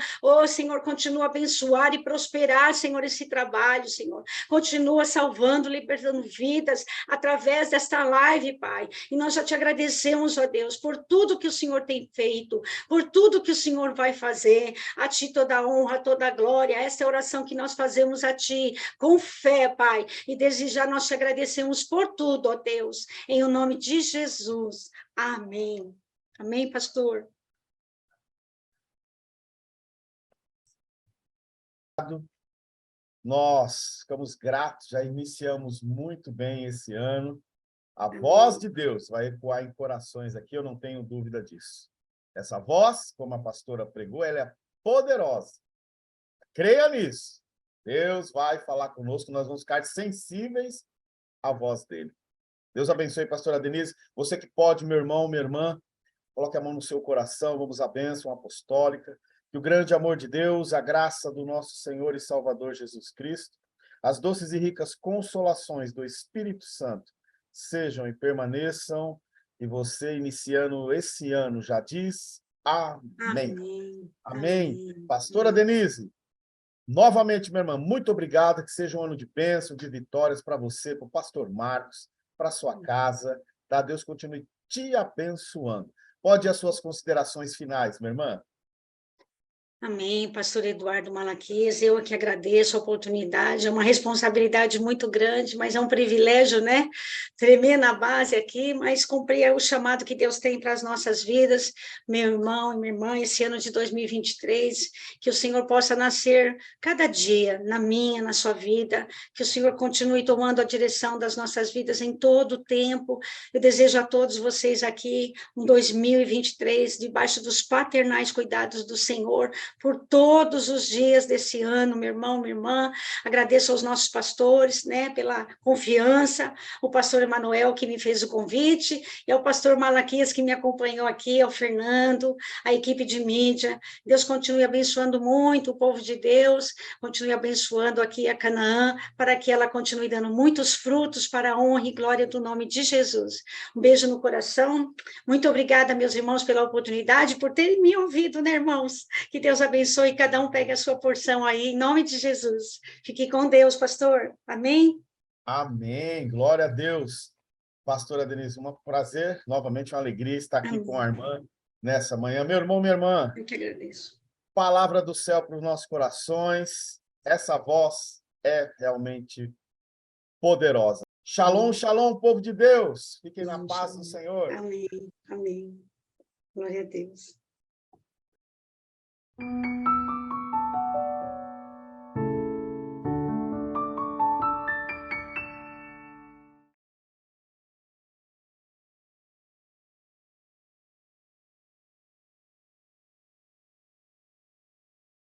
Senhor, continua a abençoar e prosperar, Senhor, esse trabalho, Senhor, continua salvando, libertando vidas, através desta live, Pai, e nós já te agradecemos, ó Deus, por tudo que o Senhor tem feito, por tudo que o Senhor vai fazer. A Ti toda a honra, toda a glória. Essa é a oração que nós fazemos a Ti, com fé, Pai. E desde já nós te agradecemos por tudo, ó Deus. Em o nome de Jesus. Amém. Amém, pastor? Nós ficamos gratos, já iniciamos muito bem esse ano. A voz de Deus vai ecoar em corações aqui, eu não tenho dúvida disso. Essa voz, como a pastora pregou, ela é poderosa. Creia nisso. Deus vai falar conosco, nós vamos ficar sensíveis à voz dele. Deus abençoe, pastora Denise. Você que pode, meu irmão, minha irmã, coloque a mão no seu coração, vamos à bênção apostólica. Que o grande amor de Deus, a graça do nosso Senhor e Salvador Jesus Cristo, as doces e ricas consolações do Espírito Santo sejam e permaneçam, e você, iniciando esse ano, já diz amém. Amém. Amém. Amém. Pastora Denise, novamente, minha irmã, muito obrigado, que seja um ano de bênção, de vitórias para você, para o pastor Marcos, para sua casa, tá? Deus continue te abençoando. Pode ir as suas considerações finais, minha irmã. Amém, pastor Eduardo Malaquias, eu que agradeço a oportunidade, é uma responsabilidade muito grande, mas é um privilégio, né? Tremer na base aqui, mas cumprir o chamado que Deus tem para as nossas vidas, meu irmão e minha irmã, esse ano de 2023, que o Senhor possa nascer cada dia, na minha, na sua vida, que o Senhor continue tomando a direção das nossas vidas em todo o tempo. Eu desejo a todos vocês aqui um 2023, debaixo dos paternais cuidados do Senhor, por todos os dias desse ano, meu irmão, minha irmã. Agradeço aos nossos pastores, né, pela confiança, o pastor Emanuel, que me fez o convite, e ao pastor Malaquias, que me acompanhou aqui, ao Fernando, a equipe de mídia. Deus continue abençoando muito o povo de Deus, continue abençoando aqui a Canaã, para que ela continue dando muitos frutos para a honra e glória do nome de Jesus. Um beijo no coração. Muito obrigada, meus irmãos, pela oportunidade, por terem me ouvido, né, irmãos? Que Deus abençoe e cada um pegue a sua porção aí, em nome de Jesus. Fique com Deus, pastor. Amém? Amém. Glória a Deus. Pastora Denise, um prazer, novamente uma alegria estar aqui com a Amém. irmã nessa manhã. Meu irmão, minha irmã, Eu que agradeço. palavra do céu para os nossos corações. Essa voz é realmente poderosa. Shalom, shalom, povo de Deus. Fiquem na paz do Senhor. Amém. Amém. Glória a Deus.